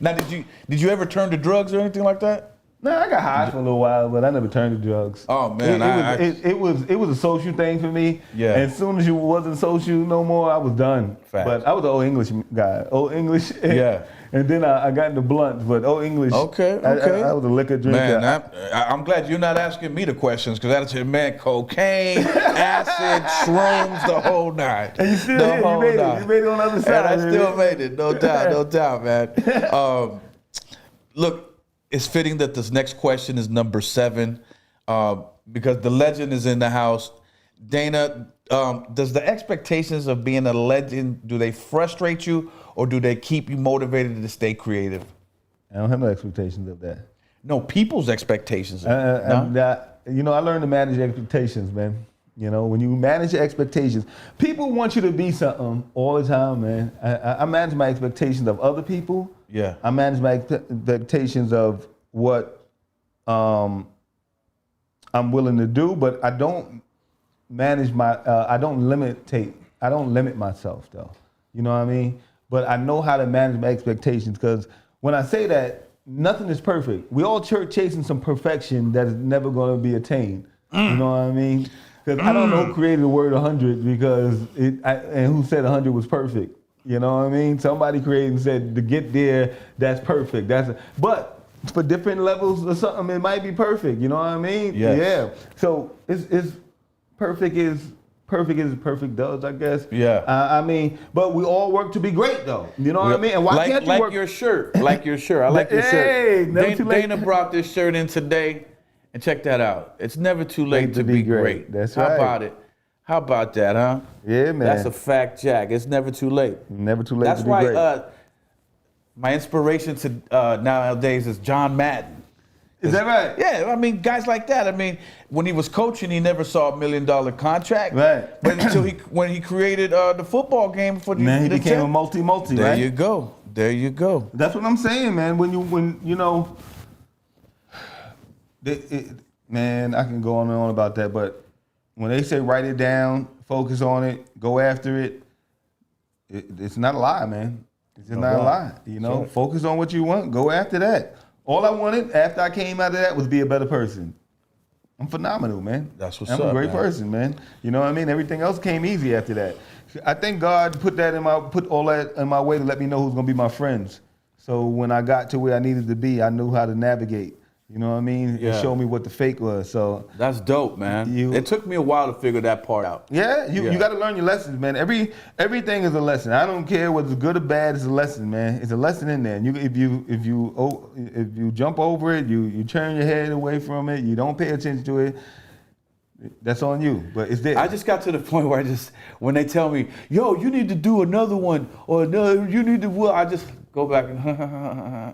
Now, did you ever turn to drugs or anything like that? No, I got high for a little while, but I never turned to drugs. Oh man, it was a social thing for me. Yeah. And as soon as you wasn't social no more, I was done. Facts. But I was an old English guy. Old English. Yeah. And then I got into blunts, but old English. Okay. I was a liquor drinker. Man, I'm glad you're not asking me the questions, because that's it, man. Cocaine, acid, shrooms, the whole nine. And you still the here. whole You made nine. it. You made it on the other side. And I still made it. No doubt, man. Look, it's fitting that this next question is number 7, because the legend is in the house. Dana, does the expectations of being a legend, do they frustrate you, or do they keep you motivated to stay creative? I don't have no expectations of that. No, people's expectations. No? I learned to manage expectations, man. When you manage your expectations, people want you to be something all the time, man. I manage my expectations of other people. Yeah. I manage my expectations of what I'm willing to do, but I don't manage I don't limit myself though. You know what I mean? But I know how to manage my expectations, because when I say that, nothing is perfect. We all chasing some perfection that is never going to be attained. You know what I mean? Because I don't know who created the word 100, and who said 100 was perfect. You know what I mean? Somebody created and said to get there, that's perfect. But for different levels of something, it might be perfect. You know what I mean? Yes. Yeah. So it's perfect does, I guess. Yeah. But we all work to be great, though. You know what I mean? And why can't you work? Like your shirt. I like your Hey, shirt. never too late. Dana brought this shirt in today, and check that out. It's never too late to be great. That's How right. about it? How about that, huh? Yeah, man. That's a fact, Jack. It's never too late. Never too late That's to be why great. my inspiration to nowadays is John Madden. Is that right? Yeah, guys like that. When he was coaching, he never saw $1 million contract. Right. But when he created the football game for the Man, he the became team. a multi, There right? you go. There you go. That's what I'm saying, man. Man, I can go on and on about that, but when they say write it down, focus on it, go after it, it's not a lie, man. It's just not a lie. Sure. Focus on what you want, go after that. All I wanted after I came out of that was be a better person. I'm phenomenal, man. That's what's I'm up, a great man. person, man. You know what I mean? Everything else came easy after that. I think God put all that in my way to let me know who's gonna be my friends. So when I got to where I needed to be, I knew how to navigate. You know what I mean? Yeah. And show me what the fake was. So That's dope, man. It took me a while to figure that part out. yeah, you got to learn your lessons, man. Everything is a lesson. I don't care whether it's good or bad. It's a lesson, man. It's a lesson in there. And if you jump over it, you turn your head away from it, you don't pay attention to it. That's on you. But it's there. I just got to the point where when they tell me, yo, you need to do another one, or no, you need to, I just go back and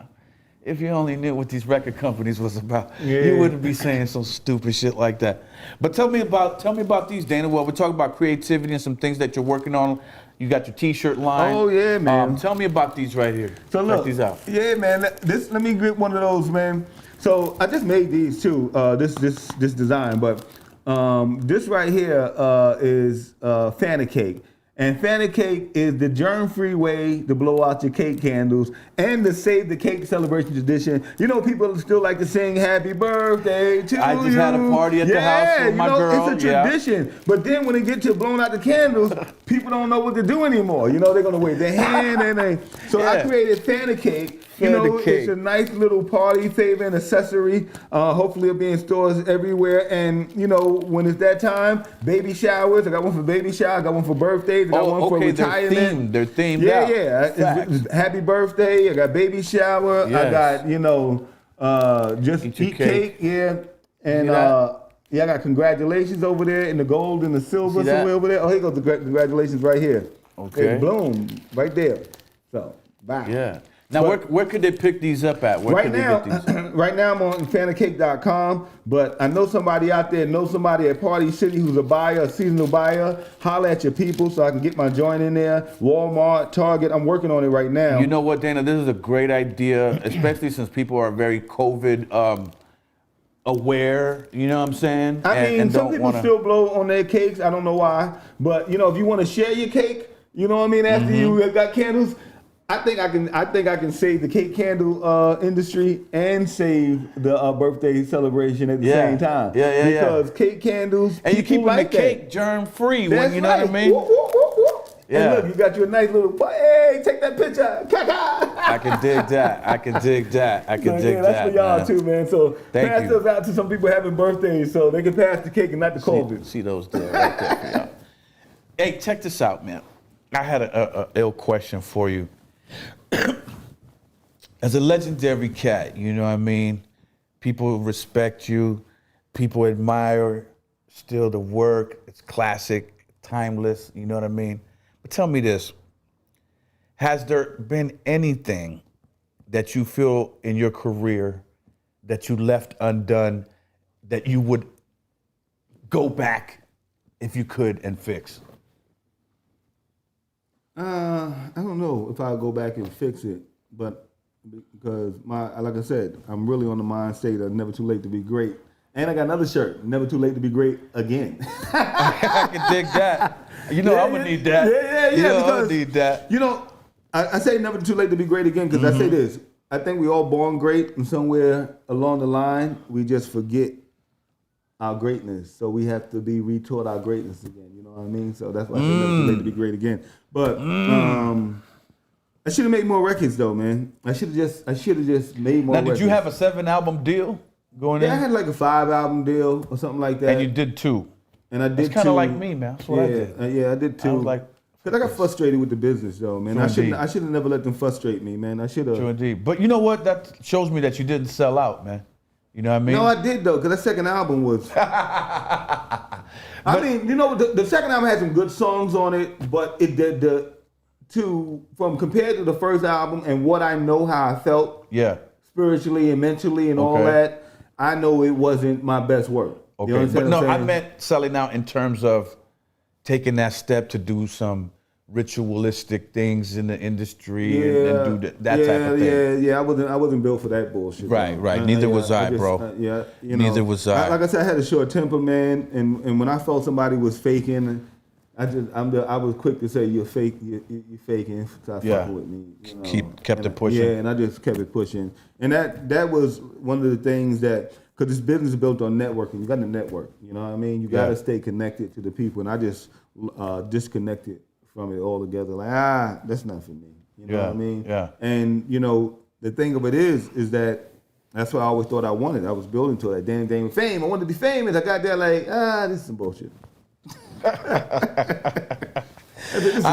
if you only knew what these record companies was about, you wouldn't be saying some stupid shit like that. But tell me about these, Dana. Well, we're talking about creativity and some things that you're working on. You got your T-shirt line. Oh, yeah, man. Tell me about these right here. So look, check these out. Yeah, man. Let me get one of those, man. So I just made these too. This design, but this right here is Fanta cake. And Fanta cake is the germ-free way to blow out your cake candles and to save the cake celebration tradition. You know, people still like to sing happy birthday to you. I just had a party at the house with my girl. It's a tradition. But then when they get to blowing out the candles, people don't know what to do anymore. You know, they're going to wave their hand and so I created Fanta cake. You know, the cake. it's a nice little party favor and accessory. Hopefully it'll be in stores everywhere. And, you know, when it's that time, baby showers. I got one for baby shower. I got one for birthdays. I got one for retirement. They're themed Yeah, out. yeah. It's happy birthday. I got baby shower. Yes. I got, you know, just eat cake. Yeah. And, yeah, I got congratulations over there in the gold and the silver See that? somewhere over there. Oh, here goes the congratulations right here. Okay. Hey, boom, right there. So, bye. Yeah. Now, where could they pick these up at? Where Right could now, they get these? right now I'm on fanofcake.com, but I know somebody out there, know somebody at Party City who's a buyer, a seasonal buyer. Holla at your people so I can get my joint in there. Walmart, Target, I'm working on it right now. You know what, Dana? This is a great idea, especially since people are very COVID aware. You know what I'm saying? I mean, some people wanna... still blow on their cakes. I don't know why, but you know, if you want to share your cake, you know what I mean. After you got candles, I think I can save the cake candle industry and save the birthday celebration at the same time. Yeah. Because cake candles, and you keep like the cake that. germ free. That's You know right. what I mean? Whoop, whoop, whoop, whoop. Yeah. And look, you got you a nice little. Hey, take that picture. I can dig that. I can dig that. I can dig Yeah, that. that's for y'all man. too, man. So Thank pass you. those out to some people having birthdays, so they can pass the cake and not the COVID. See those there right there for y'all. Hey, check this out, man. I had a ill question for you. As a legendary cat, you know what I mean? People respect you. People admire still the work. It's classic, timeless, you know what I mean? But tell me this. Has there been anything that you feel in your career that you left undone that you would go back if you could and fix? I don't know if I'll go back and fix it, but because like I said, I'm really on the mind state of never too late to be great. And I got another shirt, never too late to be great again. I can dig that. You know, I'm gonna need that. Yeah. You know, I'm Because, gonna need that. you know, I say never too late to be great again because I say this. I think we all born great, and somewhere along the line, we just forget our greatness. So we have to be retaught our greatness again. You know what I mean? So that's why I say never too late to be great again. But I should have made more records though, man. I should have just made more Now, records. did you have a 7-album deal going in? Yeah, I had like a 5-album deal or something like that. And you did 2. And I did It's kind of two. like me, man. That's what I did. Yeah, I did 2. I was like, because I got frustrated with the business, though, man. True I should have never let them frustrate me, man. I should have. true indeed. But you know what? That shows me that you didn't sell out, man. You know what I mean? No, I did though, because that second album was. I mean, you know, the second album had some good songs on it, but it did from compared to the first album and what I know how I felt Yeah. spiritually and mentally and all Okay. that, I know it wasn't my best work. Okay. You understand But no, what I'm I saying? meant selling out in terms of taking that step to do some ritualistic things in the industry and do that type of thing. Yeah. I wasn't built for that bullshit. Right, man. right. Neither was I, just, bro. yeah, you Neither know, was I. Like I said, I had a short temper, man, and when I felt somebody was faking, I was quick to say you're fake, you're faking. Stop fucking with me. You know? Kept it pushing. Yeah, and I just kept it pushing, and that was one of the things that. Because this business is built on networking. You got to network. You know what I mean? You got to stay connected to the people. And I just disconnected from it altogether. Like, that's not for me. You know what I mean? Yeah. And, you know, the thing of it is that that's what I always thought I wanted. I was building to that Dana Dane fame. I wanted to be famous. I got there like, this is some bullshit. I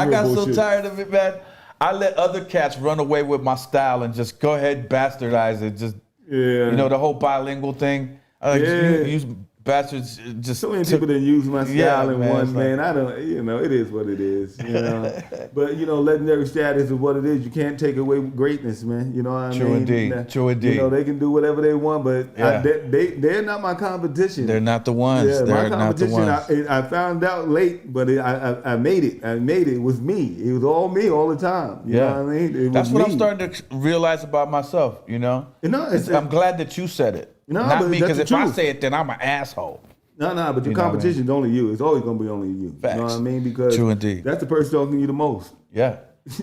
got so tired of it, man. I let other cats run away with my style and just go ahead and bastardize it. Just you know, the whole bilingual thing. You bastards just so many people that use my style in one, it's man. I don't, it is what it is, you know. But, legendary status is what it is. You can't take away greatness, man. You know what I mean? True indeed. True indeed. You know, they can do whatever they want, but they're not my competition. They're not the ones. Yeah, They're my not the competition, ones. I found out late, but I made it. I made it. It was me. It was all me all the time. You know what I mean? That's what I'm starting to realize about myself, you know? I'm glad that you said it. Not but me, that's because the if I truth. say it, then I'm an asshole. No, but your You know what I competition is only you. It's always going to be only you. Facts. You know what I mean? Because True indeed. that's the person talking to you the most. Yeah.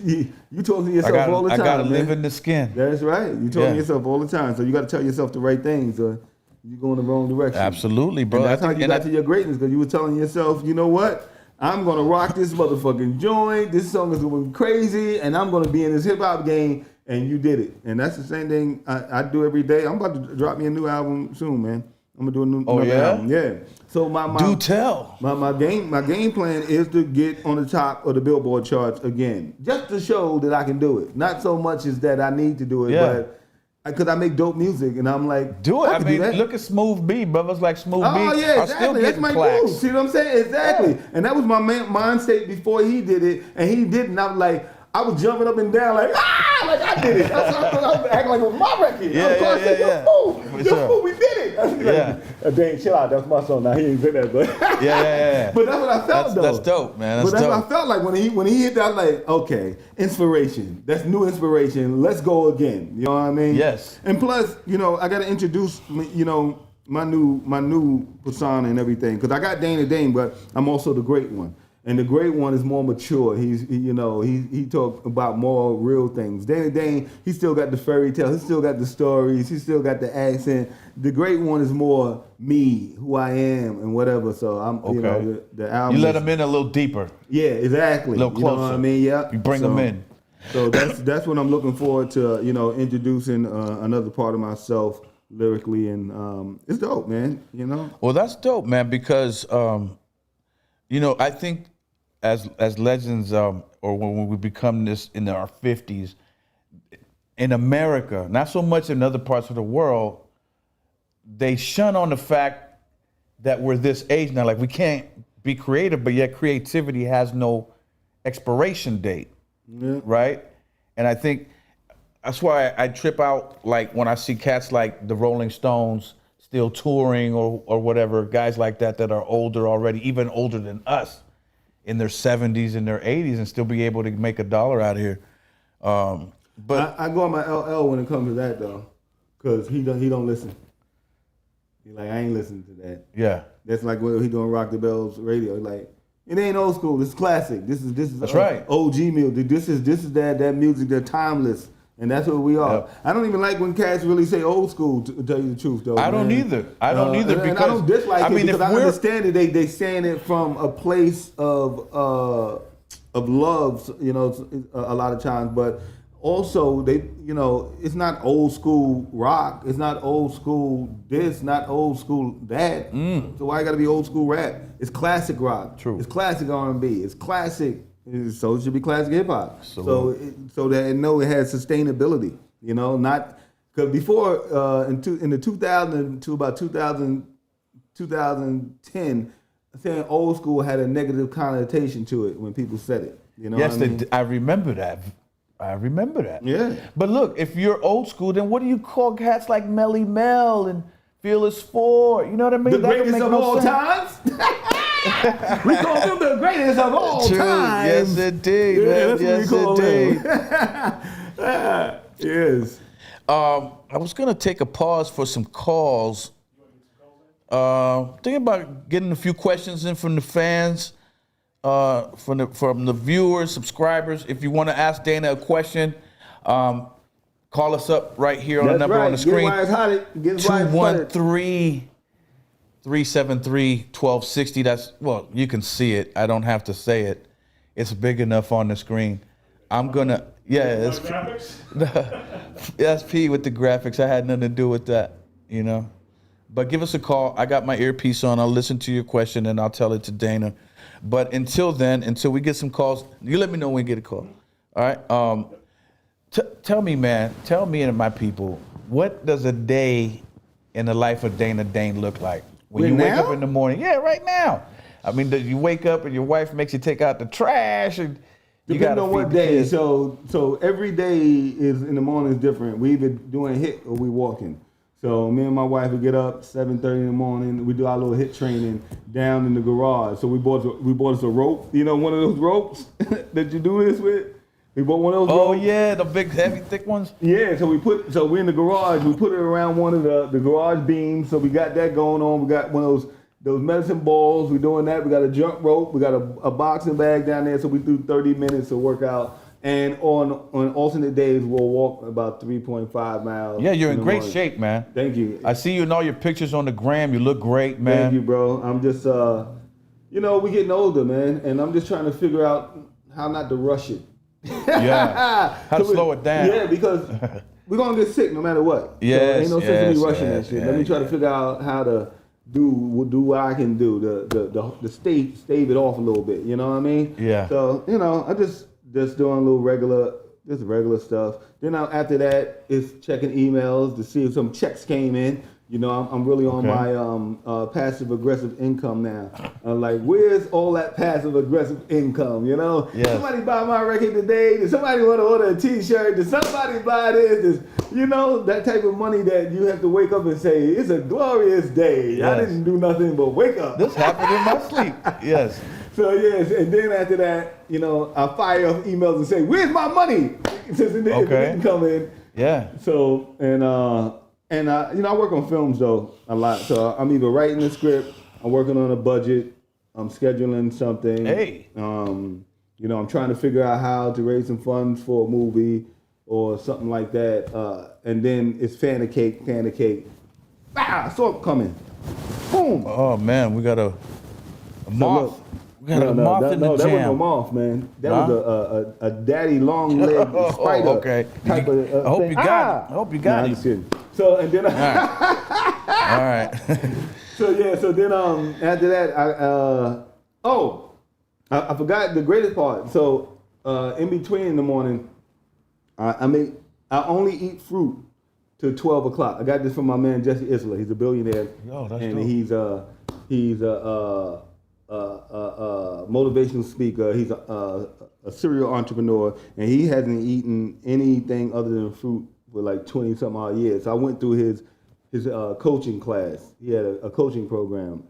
You talking to yourself all the time, I gotta man. live in the skin. That's right. You talking to yourself all the time. So you got to tell yourself the right things or you're going the wrong direction. Absolutely, bro. And that's how you got to your greatness because you were telling yourself, you know what? I'm going to rock this motherfucking joint. This song is going crazy and I'm going to be in this hip-hop game and you did it. And that's the same thing I do every day. I'm about to drop me a new album soon, man. I'm gonna do another album. Yeah. So Do tell. My game plan is to get on the top of the Billboard charts again, just to show that I can do it. Not so much as that I need to do it, but because I make dope music, and I'm like, do it. I mean, do look at Smooth B, brothers like Smooth B. Oh yeah, exactly. That's my dude. See what I'm saying? Exactly. Yeah. And that was my mind state before he did it, and he didn't. I was like, I was jumping up and down like I did it. That's what I was acting like it was my record. Yeah. You're fool, we did it. Dane, chill out. That's my song. Now he ain't said that, but yeah. But that's what I felt though. That's dope, man. That's what I felt like when he hit that. I was like, okay, inspiration. That's new inspiration. Let's go again. You know what I mean? Yes. And plus, I got to introduce, my new persona and everything, because I got Dana Dane, but I'm also the great one. And the great one is more mature. He talk about more real things. Dana Dane, he still got the fairy tale. He still got the stories. He still got the accent. The great one is more me, who I am, and whatever. So I'm, the album. You let him in a little deeper. Yeah, exactly. A little closer. You know what I mean? Yeah. You bring him in. So that's what I'm looking forward to. Introducing another part of myself lyrically, and it's dope, man. Well, that's dope, man, because I think as legends, or when we become this in our 50s, in America, not so much in other parts of the world, they shun on the fact that we're this age now. Like, we can't be creative, but yet creativity has no expiration date, right? And I think that's why I trip out, like, when I see cats like the Rolling Stones still touring or whatever, guys like that are older already, even older than us, in their 70s and their 80s, and still be able to make $1 out here. But I go on my LL when it comes to that though, because he don't listen. He's like, I ain't listening to that. Yeah. That's like when he doing Rock the Bells radio. Like, it ain't old school. This is classic. This is that's right. OG music. This is that music. They're timeless. And that's what we are. Yep. I don't even like when cats really say old school, to tell you the truth, though. I don't either. I don't either, because and I don't dislike it, because I understand that they saying it from a place of love, a lot of times. But also, it's not old school rock. It's not old school this, not old school that. So why got to be old school rap? It's classic rock. True. It's classic R&B. It's classic. So it should be classic hip hop. So that it has sustainability. Not because before in the 2000 to about 2010, saying old school had a negative connotation to it when people said it. Yes, I remember that. Yeah. But look, if you're old school, then what do you call cats like Melly Mel and Fearless Four? You know what I mean? The greatest of all times. We call them the greatest of all time. Yes, indeed. Yeah, yes, indeed. Yes. I was gonna take a pause for some calls. Thinking about getting a few questions in from the fans, from the viewers, subscribers. If you want to ask Dana a question, call us up right here on the number on the screen. 213-373-1260. That's, well, you can see it. I don't have to say it. It's big enough on the screen. I'm gonna, it's that's P with the graphics. I had nothing to do with that, But give us a call. I got my earpiece on. I'll listen to your question and I'll tell it to Dana. But until then, until we get some calls, you let me know when we get a call. All right. Tell me, man. Tell me and my people, what does a day in the life of Dana Dane look like? When you wake up in the morning. Yeah, right now. I mean, you wake up and your wife makes you take out the trash, and you got to feed what day. Kids. So every day is in the morning is different. We either doing HIIT or we walking. So me and my wife would get up 7:30 in the morning. We do our little HIIT training down in the garage. So we bought us a rope. One of those ropes that you do this with. We bought one of those. Oh ropes. Yeah, the big, heavy, thick ones. Yeah, so we're in the garage. We put it around one of the garage beams. So we got that going on. We got one of those medicine balls. We're doing that. We got a jump rope. We got a boxing bag down there. So we do 30 minutes of workout. And on alternate days, we'll walk about 3.5 miles. Yeah, you're in great shape, man. Thank you. I see you in all your pictures on the gram. You look great, man. Thank you, bro. I'm just, we're getting older, man. And I'm just trying to figure out how not to rush it. Yeah. How to slow it down. Yeah, because we're gonna get sick no matter what. Yes, so ain't no sense in me rushing yes, that shit. yeah, Let me try to figure out how to do what I can do the stave it off a little bit. You know what I mean? Yeah. So I just doing a little regular stuff. Then after that, it's checking emails to see if some checks came in. I'm really on my passive aggressive income now. I'm like, where's all that passive aggressive income? Did somebody buy my record today? Did somebody want to order a T-shirt? Did somebody buy this? That type of money that you have to wake up and say, it's a glorious day. Yes. I didn't do nothing but wake up. This happened in my sleep. Yes. So yes, and then after that, I fire off emails and say, "Where's my money?" Since it didn't come in. Yeah. So I work on films though a lot. So I'm either writing the script, I'm working on a budget, I'm scheduling something. Hey. I'm trying to figure out how to raise some funds for a movie or something like that. And then it's fan of cake. Ah, I saw it coming. Boom. Oh man, we got a moth. We got a moth in the that jam. wasn't a moth, man. That was a daddy long leg spider okay. type of I hope thing. you got it. I hope you got I'm it. just kidding. So and then All right. so then after that I forgot the greatest part. So in between in the morning, I only eat fruit till 12 o'clock. I got this from my man Jesse Isler. He's a billionaire. Yo, that's and dope. he's a motivational speaker. He's a serial entrepreneur, and he hasn't eaten anything other than fruit for like 20 some odd years. So I went through his coaching class. He had a coaching program,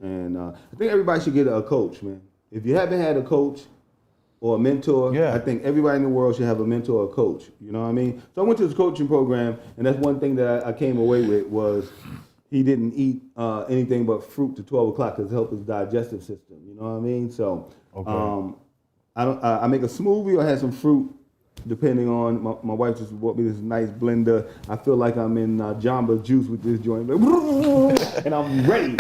and I think everybody should get a coach, man. If you haven't had a coach or a mentor, I think everybody in the world should have a mentor or a coach. You know what I mean? So I went to this coaching program, and that's one thing that I came away with was he didn't eat anything but fruit to 12 o'clock because it helped his digestive system. You know what I mean? So I make a smoothie or have some fruit, depending on my wife just bought me this nice blender. I feel like I'm in Jamba Juice with this joint, and I'm ready.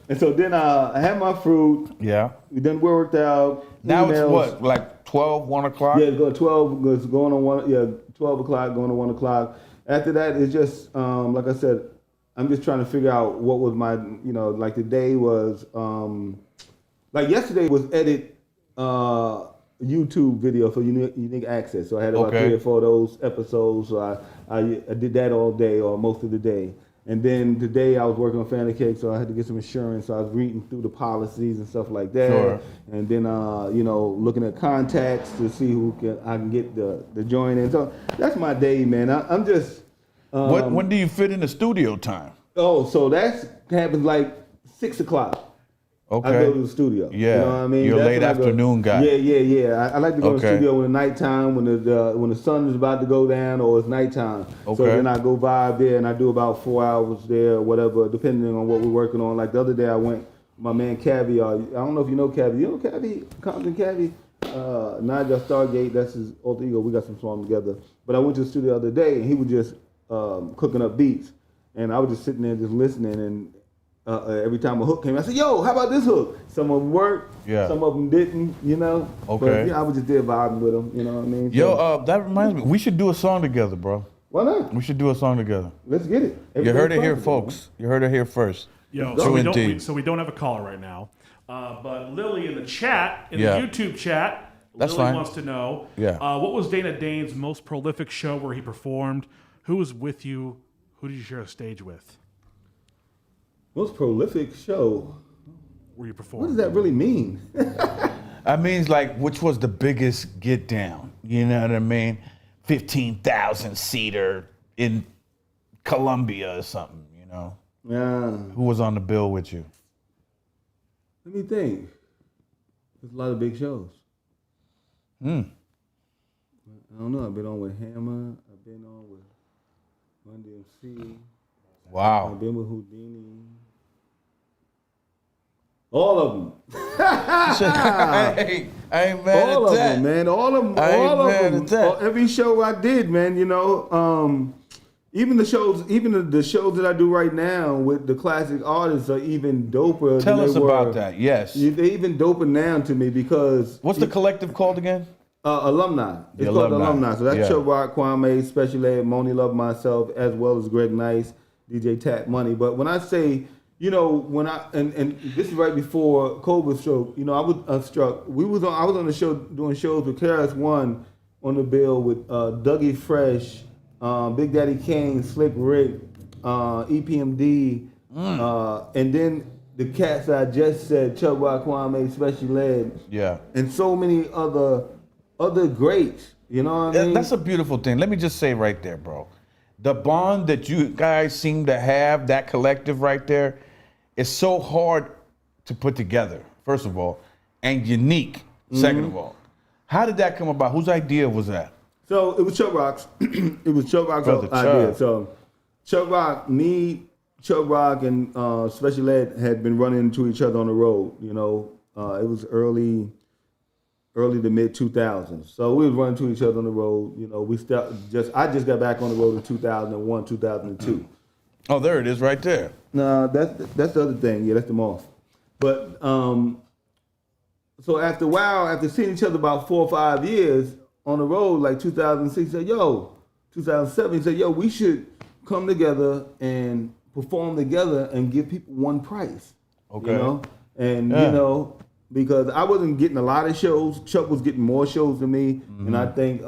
And so then I had my fruit. Yeah. We done worked out. Now emails. it's what, like 12, 1 o'clock? Yeah, it's going 12. It's going on 1. Yeah, 12 o'clock, going to 1 o'clock. After that, it's just like I said. I'm just trying to figure out what was my, like the day was, like yesterday was edit YouTube video for unique access. So I had about 3 or 4 of those episodes. So I did that all day or most of the day. And then today I was working on Fan of Cake, so I had to get some insurance. So I was reading through the policies and stuff like that. Sure. And then, looking at contacts to see I can get the joint in. So that's my day, man. I'm just... when do you fit in the studio time? Oh, so that happens like 6 o'clock. Okay. I go to the studio. Yeah. You know what I mean? You're a That's late when I go. afternoon guy. Yeah. I like to go to the Okay. studio in the nighttime when the sun is about to go down or it's nighttime. So Okay. then I go vibe there and I do about 4 hours there or whatever, depending on what we're working on. Like the other day I went, my man Caviar. I don't know if you know Caviar. You know Caviar? Compton Caviar? Nigel Stargate, that's his alter ego. We got some songs together. But I went to the studio the other day and he was just cooking up beats. And I was just sitting there just listening, and every time a hook came, I said, "Yo, how about this hook?" Some of them worked, some of them didn't, Okay. But I was just there vibing with them, you know what I mean? Yo, that reminds me, we should do a song together, bro. Why not? We should do a song together. Let's get it. You heard it here, Everything's possible, folks. You heard it here first. Yo, True indeed. so we don't have a caller right now. But Lily in the chat, in Yeah. the YouTube chat, That's Lily fine. wants to know, Yeah. what was Dana Dane's most prolific show where he performed? Who was with you? Who did you share a stage with? Most prolific show. Where you performed? What does that really mean? I mean, like, which was the biggest get down? You know what I mean? 15,000 seater in Colombia or something, Yeah. Who was on the bill with you? Let me think. There's a lot of big shows. I don't know. I've been on with Hammer. I've been on with Run DMC. Wow. I've been with Houdini. All of them. I ain't mad All at of that. them, man. All of them. I ain't All mad of at them. that. Every show I did, man. even the shows that I do right now with the classic artists are even doper. Tell than us they were. about that. Yes. They even doper now to me because What's the collective called again? Alumni. It's The called Alumni. Alumni. So that's Yeah. Chuck Rock, Kwame, Special Ed, Moni Love, myself, as well as Greg Nice, DJ Tap Money. But when I say, when and this is right before COVID struck, I was struck. I was on the show doing shows with KRS One on the bill with Dougie Fresh, Big Daddy Kane, Slick Rick, EPMD, and then the cats I just said, Chuck Rock, Kwame, Special Ed, Yeah. and so many other greats. You know what I mean? That's a beautiful thing. Let me just say right there, bro. The bond that you guys seem to have, that collective right there, is so hard to put together, first of all, and unique, second of all. How did that come about? Whose idea was that? So it was Chuck Rock's. It was Chuck Rock's Brother idea. Chuck. So Chuck Rock, Chuck Rock, and Special Ed had been running into each other on the road. It was early to mid 2000s. So we was running to each other on the road. I just got back on the road in 2001, 2002. Oh, there it is, right there. No, that's the other thing. Yeah, that's the moth. But so after a while, after seeing each other about 4 or 5 years on the road, like 2006, he said, 2007, he said, we should come together and perform together and give people one price. Okay. And, because I wasn't getting a lot of shows. Chuck was getting more shows than me. And I think, Ed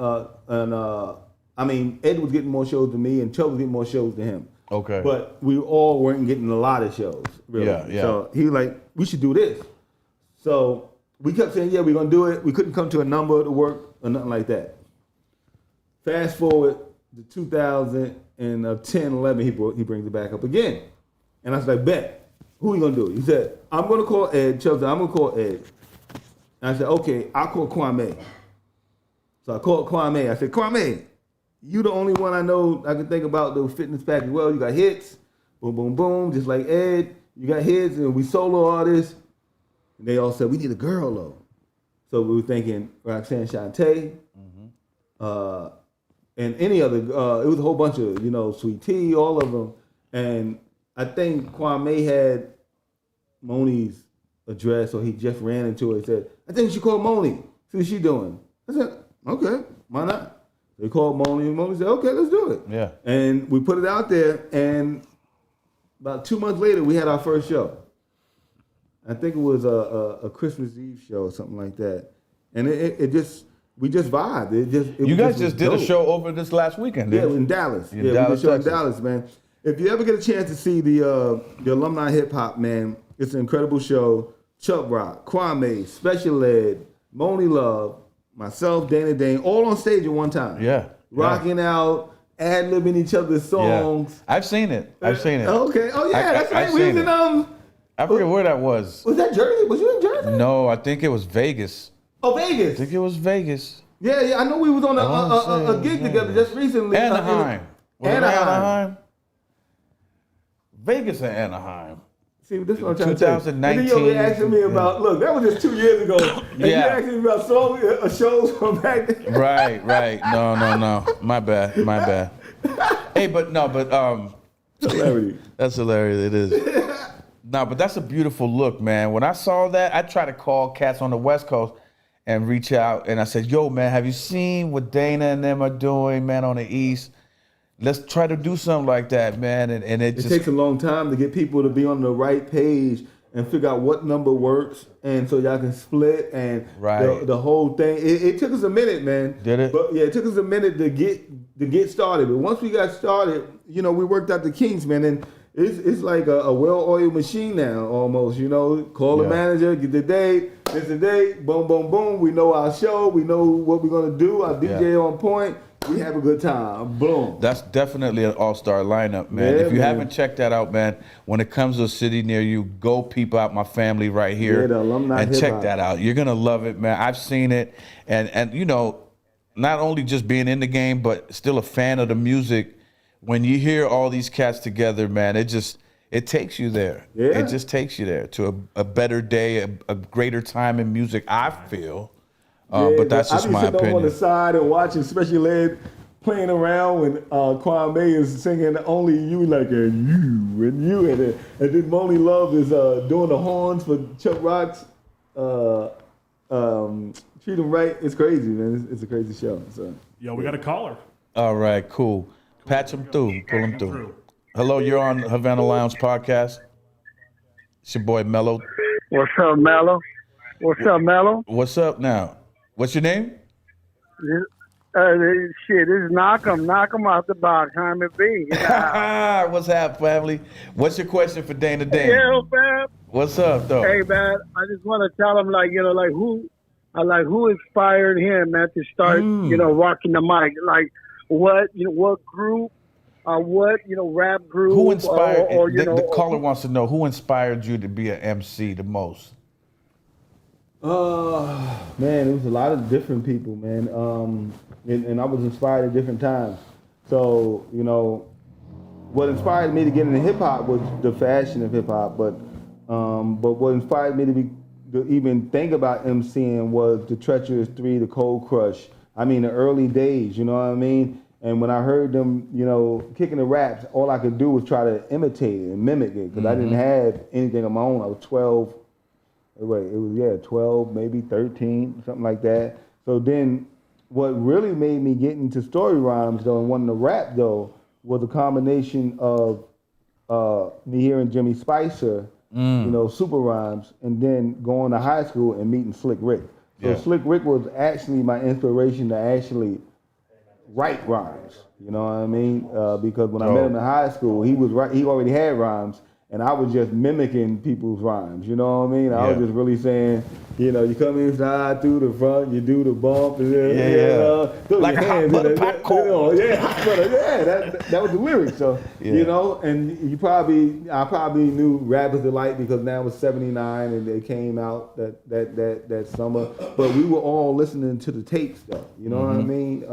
was getting more shows than me and Chuck was getting more shows than him. Okay. But we all weren't getting a lot of shows, really. Yeah. So he was like, we should do this. So we kept saying, we're going to do it. We couldn't come to a number to work or nothing like that. Fast forward to 2010, 11, he brings it back up again. And I was like, bet. Who are you going to do it? He said, I'm going to call Ed. Chelsea, I'm going to call Ed. And I said, okay, I'll call Kwame. So I called Kwame. I said, Kwame, you the only one I know I can think about the fitness package. Well, you got hits, boom, boom, boom, just like Ed. You got hits, and we solo artists. And they all said, we need a girl, though. So we were thinking Roxanne Shante, and any other, it was a whole bunch of, Sweet Tea, all of them. And I think Kwame had Moni's address, or he just ran into her and said, I think you should call Moni. See what she's doing. I said, okay, why not? They called Moni, and Moni said, okay, let's do it. Yeah. And we put it out there, and about 2 months later, we had our first show. I think it was a Christmas Eve show or something like that. And we just vibed. You guys was just did a dope. show over this last weekend, Yeah, didn't you? in Dallas. In We Dallas, did a show in Texas. Dallas, man. If you ever get a chance to see the Alumni Hip Hop, man, it's an incredible show. Chuck Rock, Kwame, Special Ed, Moni Love, myself, Dana Dane, all on stage at one time. Yeah. Rocking out, ad-libbing each other's songs. Yeah. I've seen it. Okay. Oh, yeah, that's right. I've We was seen in, it. I forget where that was. was that Jersey? Was you in Jersey? No, I think it was Vegas. Oh, I Vegas. think it was Vegas. Yeah, I know we was on a gig together just recently. Anaheim. Was it Anaheim. Vegas and Anaheim. See, this is what I'm trying to tell you. 2019. And then you'll be asking me about, look, that was just 2 years ago. And you Yeah. asking me about shows from back then. Right. No. My bad. Hey, Celebrity. that's hilarious. It is. No, but that's a beautiful look, man. When I saw that, I tried to call cats on the West Coast and reach out, and I said, yo, man, have you seen what Dana and them are doing, man, on the East? Let's try to do something like that, man. And it It just takes a long time to get people to be on the right page and figure out what number works, and so y'all can split and Right. the whole thing. It took us a minute, man. Did it? But yeah, it took us a minute to get started. But once we got started, we worked out the kinks, man. And it's like a well-oiled machine now, almost. Call the Yeah. manager, get the date, this the date, boom, boom, boom. We know our show, we know what we're gonna do. Our DJ on point. We have a good time. Boom. That's definitely an all-star lineup, man. Yeah, If you man. haven't checked that out, man, when it comes to a city near you, go peep out my family right here Yeah, the Alumni and Hip check Hop. that out. You're gonna love it, man. I've seen it, and not only just being in the game, but still a fan of the music. When you hear all these cats together, man, it takes you there. Yeah. It just takes you there to a better day, a greater time in music. I feel. Yeah, But that's just I be my sitting over on the opinion. side and watching Special Ed playing around when Kwame is singing Only You, like and you, and then Moni Love is doing the horns for Chuck Rock's Treat 'Em Right. It's crazy, man. It's a crazy show. So. Yo, we got a caller. All right, cool. Patch him through. Pull him through. Hello, you're on Havana Lounge podcast. It's your boy Mellow. What's up, Mellow? What's up, Mellow? What's up now? What's your name? Shit, this is Knock 'em out the box, Hyman B. What's up, family? What's your question for Dana Dane? Yeah, man. What's up, though? Hey, man, I just want to tell him, who inspired him, man, to start, rocking the mic? Like, what group, rap group? Who inspired, the caller or, wants to know, who inspired you to be an MC the most? Man, it was a lot of different people, man. And I was inspired at different times. So, what inspired me to get into hip hop was the fashion of hip hop, but what inspired me to even think about MCing was the Treacherous Three, the Cold Crush. I mean, the early days, you know what I mean? And when I heard them, kicking the raps, all I could do was try to imitate it and mimic it, because I didn't have anything of my own. I was 12. Wait, it was 12, maybe 13, something like that. So then, what really made me get into story rhymes though and wanting to rap though was a combination of me hearing Jimmy Spicer, super rhymes, and then going to high school and meeting Slick Rick. So Slick Rick was actually my inspiration to actually write rhymes. You know what I mean? Because when I met him in high school, he already had rhymes. And I was just mimicking people's rhymes, you know what I mean? I was just really saying, you come inside through the front, you do the bump, and then, throw like your a hot hands butter in the, popcorn. hot butter, that was the lyrics. So, and I probably knew Rappers Delight because now it was 79 and they came out that summer. But we were all listening to the tapes though, you know what I mean?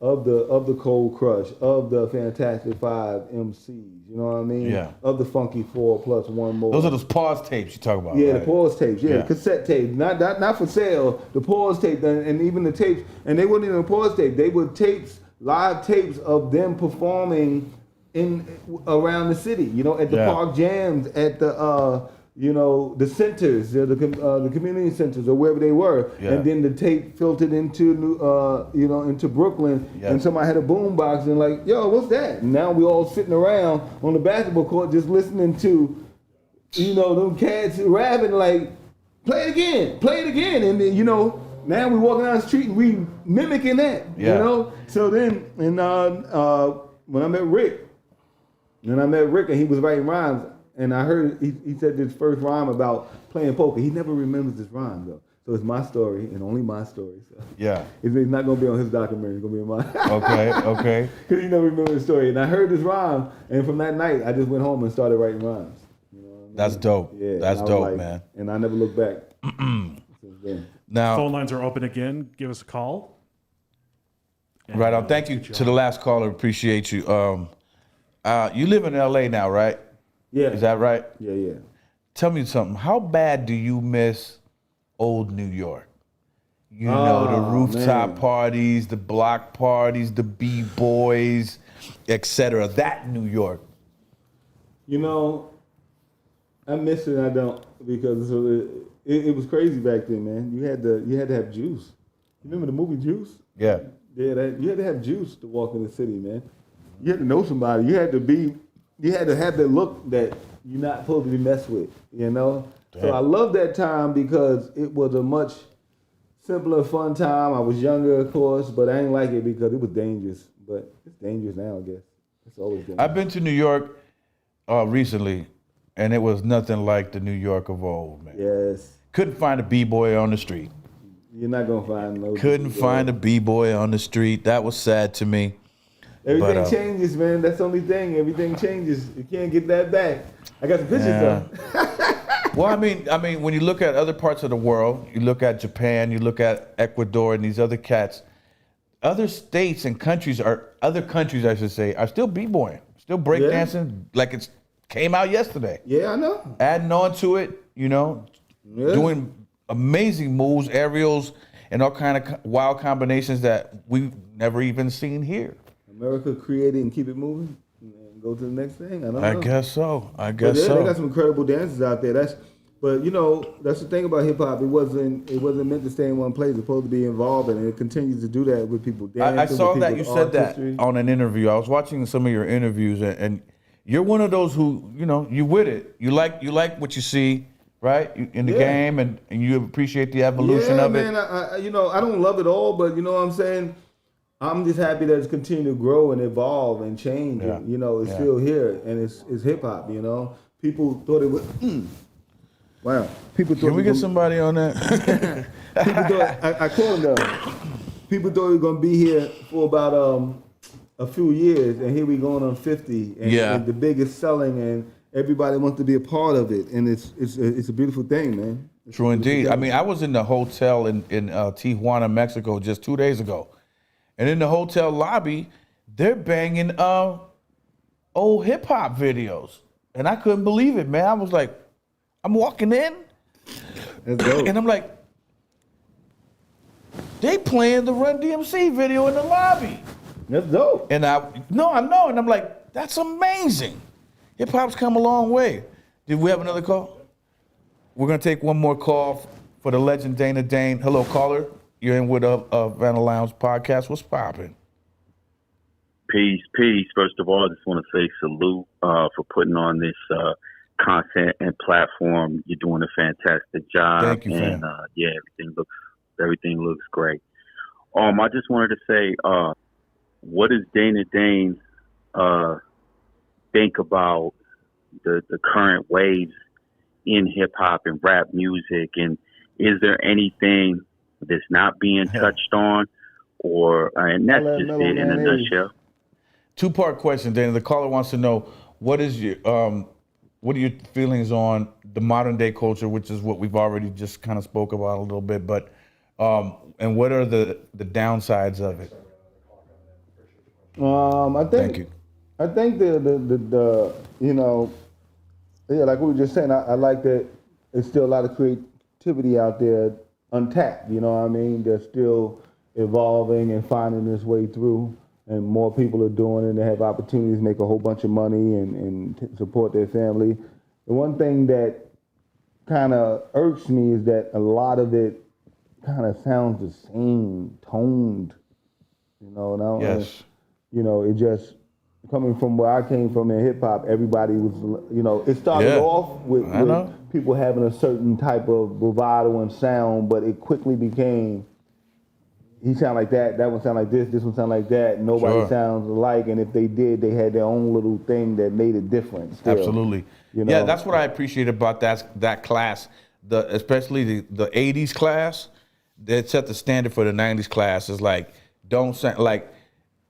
Of the Cold Crush, of the Fantastic Five MCs, you know what I mean? Yeah. Of the Funky Four plus one more. Those are those pause tapes you talk about, Yeah, right? the pause tapes, the cassette tapes, not for sale. The pause tape, and even the tapes, and they weren't even a pause tape. They were tapes, live tapes of them performing around the city. At the park jams, at the the centers, the community centers, or wherever they were, and then the tape filtered into into Brooklyn, and somebody had a boom box and like, yo, what's that? And now we all sitting around on the basketball court just listening to, them cats rapping like, play it again, and then now we walking down the street and we mimicking that, So then, and when I met Rick, and he was writing rhymes. And I heard he said this first rhyme about playing poker. He never remembers this rhyme though. So it's my story and only my story. So it's not gonna be on his documentary. It's gonna be on mine. Okay. Because he never remembers the story. And I heard this rhyme, and from that night, I just went home and started writing rhymes. That's dope. Yeah, that's dope, man. And I never looked back since then. Now, phone lines are open again. Give us a call. Right on. Thank you to the last caller. Appreciate you. You live in LA now, right? Yeah. Is that right? Yeah. Tell me something. How bad do you miss old New York? The rooftop parties, the block parties, the B-boys, etc. That New York. I miss it and I don't, because it was crazy back then, man. You had to have juice. You remember the movie Juice? Yeah. Yeah, you had to have juice to walk in the city, man. You had to know somebody. You had to have that look that you're not supposed to be messed with, Damn. So I love that time because it was a much simpler, fun time. I was younger, of course, but I didn't like it because it was dangerous. But it's dangerous now, I guess. It's always dangerous. I've been to New York recently, and it was nothing like the New York of old, man. Yes. Couldn't find a B-boy on the street. You're not going to find no. Couldn't find a B-boy on the street. That was sad to me. Everything changes, man. That's the only thing. Everything changes. You can't get that back. I got the pictures though. Well, I mean, when you look at other parts of the world, you look at Japan, you look at Ecuador, and these other cats. Other states and countries I should say, are still b-boying, still breakdancing like it came out yesterday. Yeah, I know. Adding on to it, doing amazing moves, aerials, and all kind of wild combinations that we've never even seen here. America create it and keep it moving and go to the next thing. I don't know. I guess so. But they got some incredible dancers out there. But you know, that's the thing about hip hop. It wasn't meant to stay in one place. It's supposed to be involved, and it continues to do that with people dancing. I saw with that you said artistry. that on an interview. I was watching some of your interviews, and you're one of those who, you know, you with it. You like what you see, right, in the game, and you appreciate the evolution of it. Yeah, man. I don't love it all, but you know what I'm saying. I'm just happy that it's continued to grow and evolve and change. Yeah. And, you know, it's still here, and it's hip hop. You know, people thought it was. Wow. People thought Can we get somebody on that? People thought I called them. People thought we were gonna be here for about a few years, and here we going on 50, and the biggest selling, and everybody wants to be a part of it, and it's a beautiful thing, man. True indeed. I mean, I was in the hotel in Tijuana, Mexico, just 2 days ago, and in the hotel lobby, they're banging old hip hop videos, and I couldn't believe it, man. I was like, I'm walking in, and I'm like, they playing the Run DMC video in the lobby. That's dope. And I know, and I'm like, that's amazing. Hip hop's come a long way. Did we have another call? We're gonna take one more call for the legend Dana Dane. Hello, caller. You're in with a Havana Lounge podcast. What's popping? Peace. First of all, I just want to say salute for putting on this content and platform. You're doing a fantastic job. Thank you, fam. And everything looks great. I just wanted to say, what does Dana Dane think about the current waves in hip hop and rap music, and is there anything that's not being touched on, and that's just it in a nutshell. Two-part question, Dana. The caller wants to know what are your feelings on the modern day culture, which is what we've already just kind of spoke about a little bit, but and what are the downsides of it? Thank you. I think the you know, like we were just saying, I like that there's still a lot of creativity out there untapped. You know what I mean? They're still evolving and finding its way through, and more people are doing it. They have opportunities to make a whole bunch of money and support their family. The one thing that kind of irks me is that a lot of it kind of sounds the same, toned. You know, Yes. You know, it just coming from where I came from in hip hop. Everybody was, you know, it started off with people having a certain type of bravado and sound, but it quickly became. He sound like that one sound like this one sound like that. Nobody sounds alike, and if they did, they had their own little thing that made it different. Still, Absolutely. You know? Yeah, that's what I appreciate about that class, especially the 80s class. That set the standard for the 90s class. Is like, don't sound like,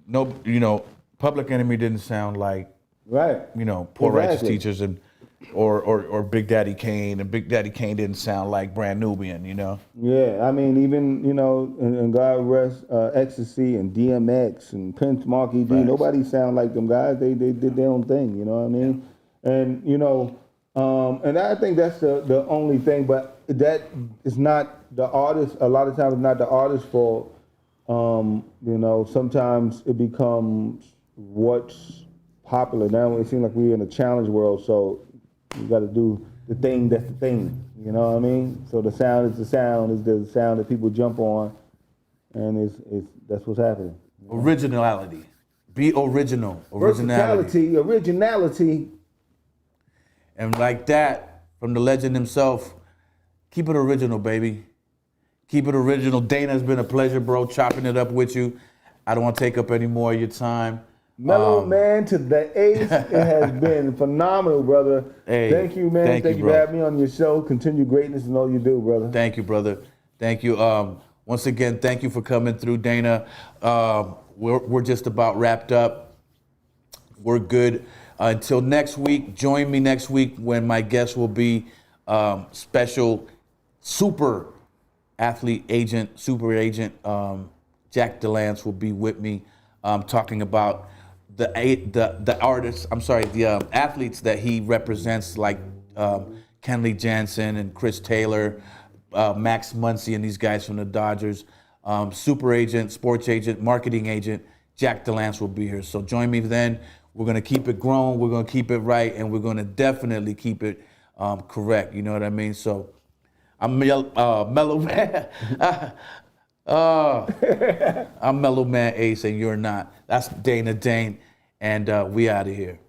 no, you know, Public Enemy didn't sound like, you know, Poor Righteous Teachers and or Big Daddy Kane, and Big Daddy Kane didn't sound like Brand Nubian, you know? Yeah, I mean, even, you know, and God rest Ecstasy and DMX and Prince Marky D, nobody sound like them guys. They did their own thing, you know what I mean? And, you know, and I think that's the only thing, but that is not the artist. A lot of times it's not the artist's fault. You know, sometimes it becomes what's popular. Now it seems like we're in a challenge world, so you got to do the thing that's the thing. You know what I mean? So the sound is the sound that people jump on, and that's what's happening. Originality. Be original. Originality. Originality. And like that, from the legend himself, keep it original, baby. Keep it original. Dana, it's been a pleasure, bro, chopping it up with you. I don't want to take up any more of your time. Mellow Man to the Ace. It has been phenomenal, brother. Hey, thank you, man. Thank you for bro. having me on your show. Continue greatness in all you do, brother. Thank you, brother. Thank you. Once again, thank you for coming through, Dana. We're just about wrapped up. We're good. Until next week, join me next week when my guest will be special super athlete agent, super agent, Jack DeLance will be with me talking about the athletes that he represents, like Kenley Jansen and Chris Taylor, Max Muncy and these guys from the Dodgers. Super agent, sports agent, marketing agent, Jack DeLance will be here. So join me then. We're going to keep it grown, we're going to keep it right, and we're going to definitely keep it correct. You know what I mean? So I'm Mellow Man. I'm Mellow Man Ace, and you're not. That's Dana Dane, and we out of here.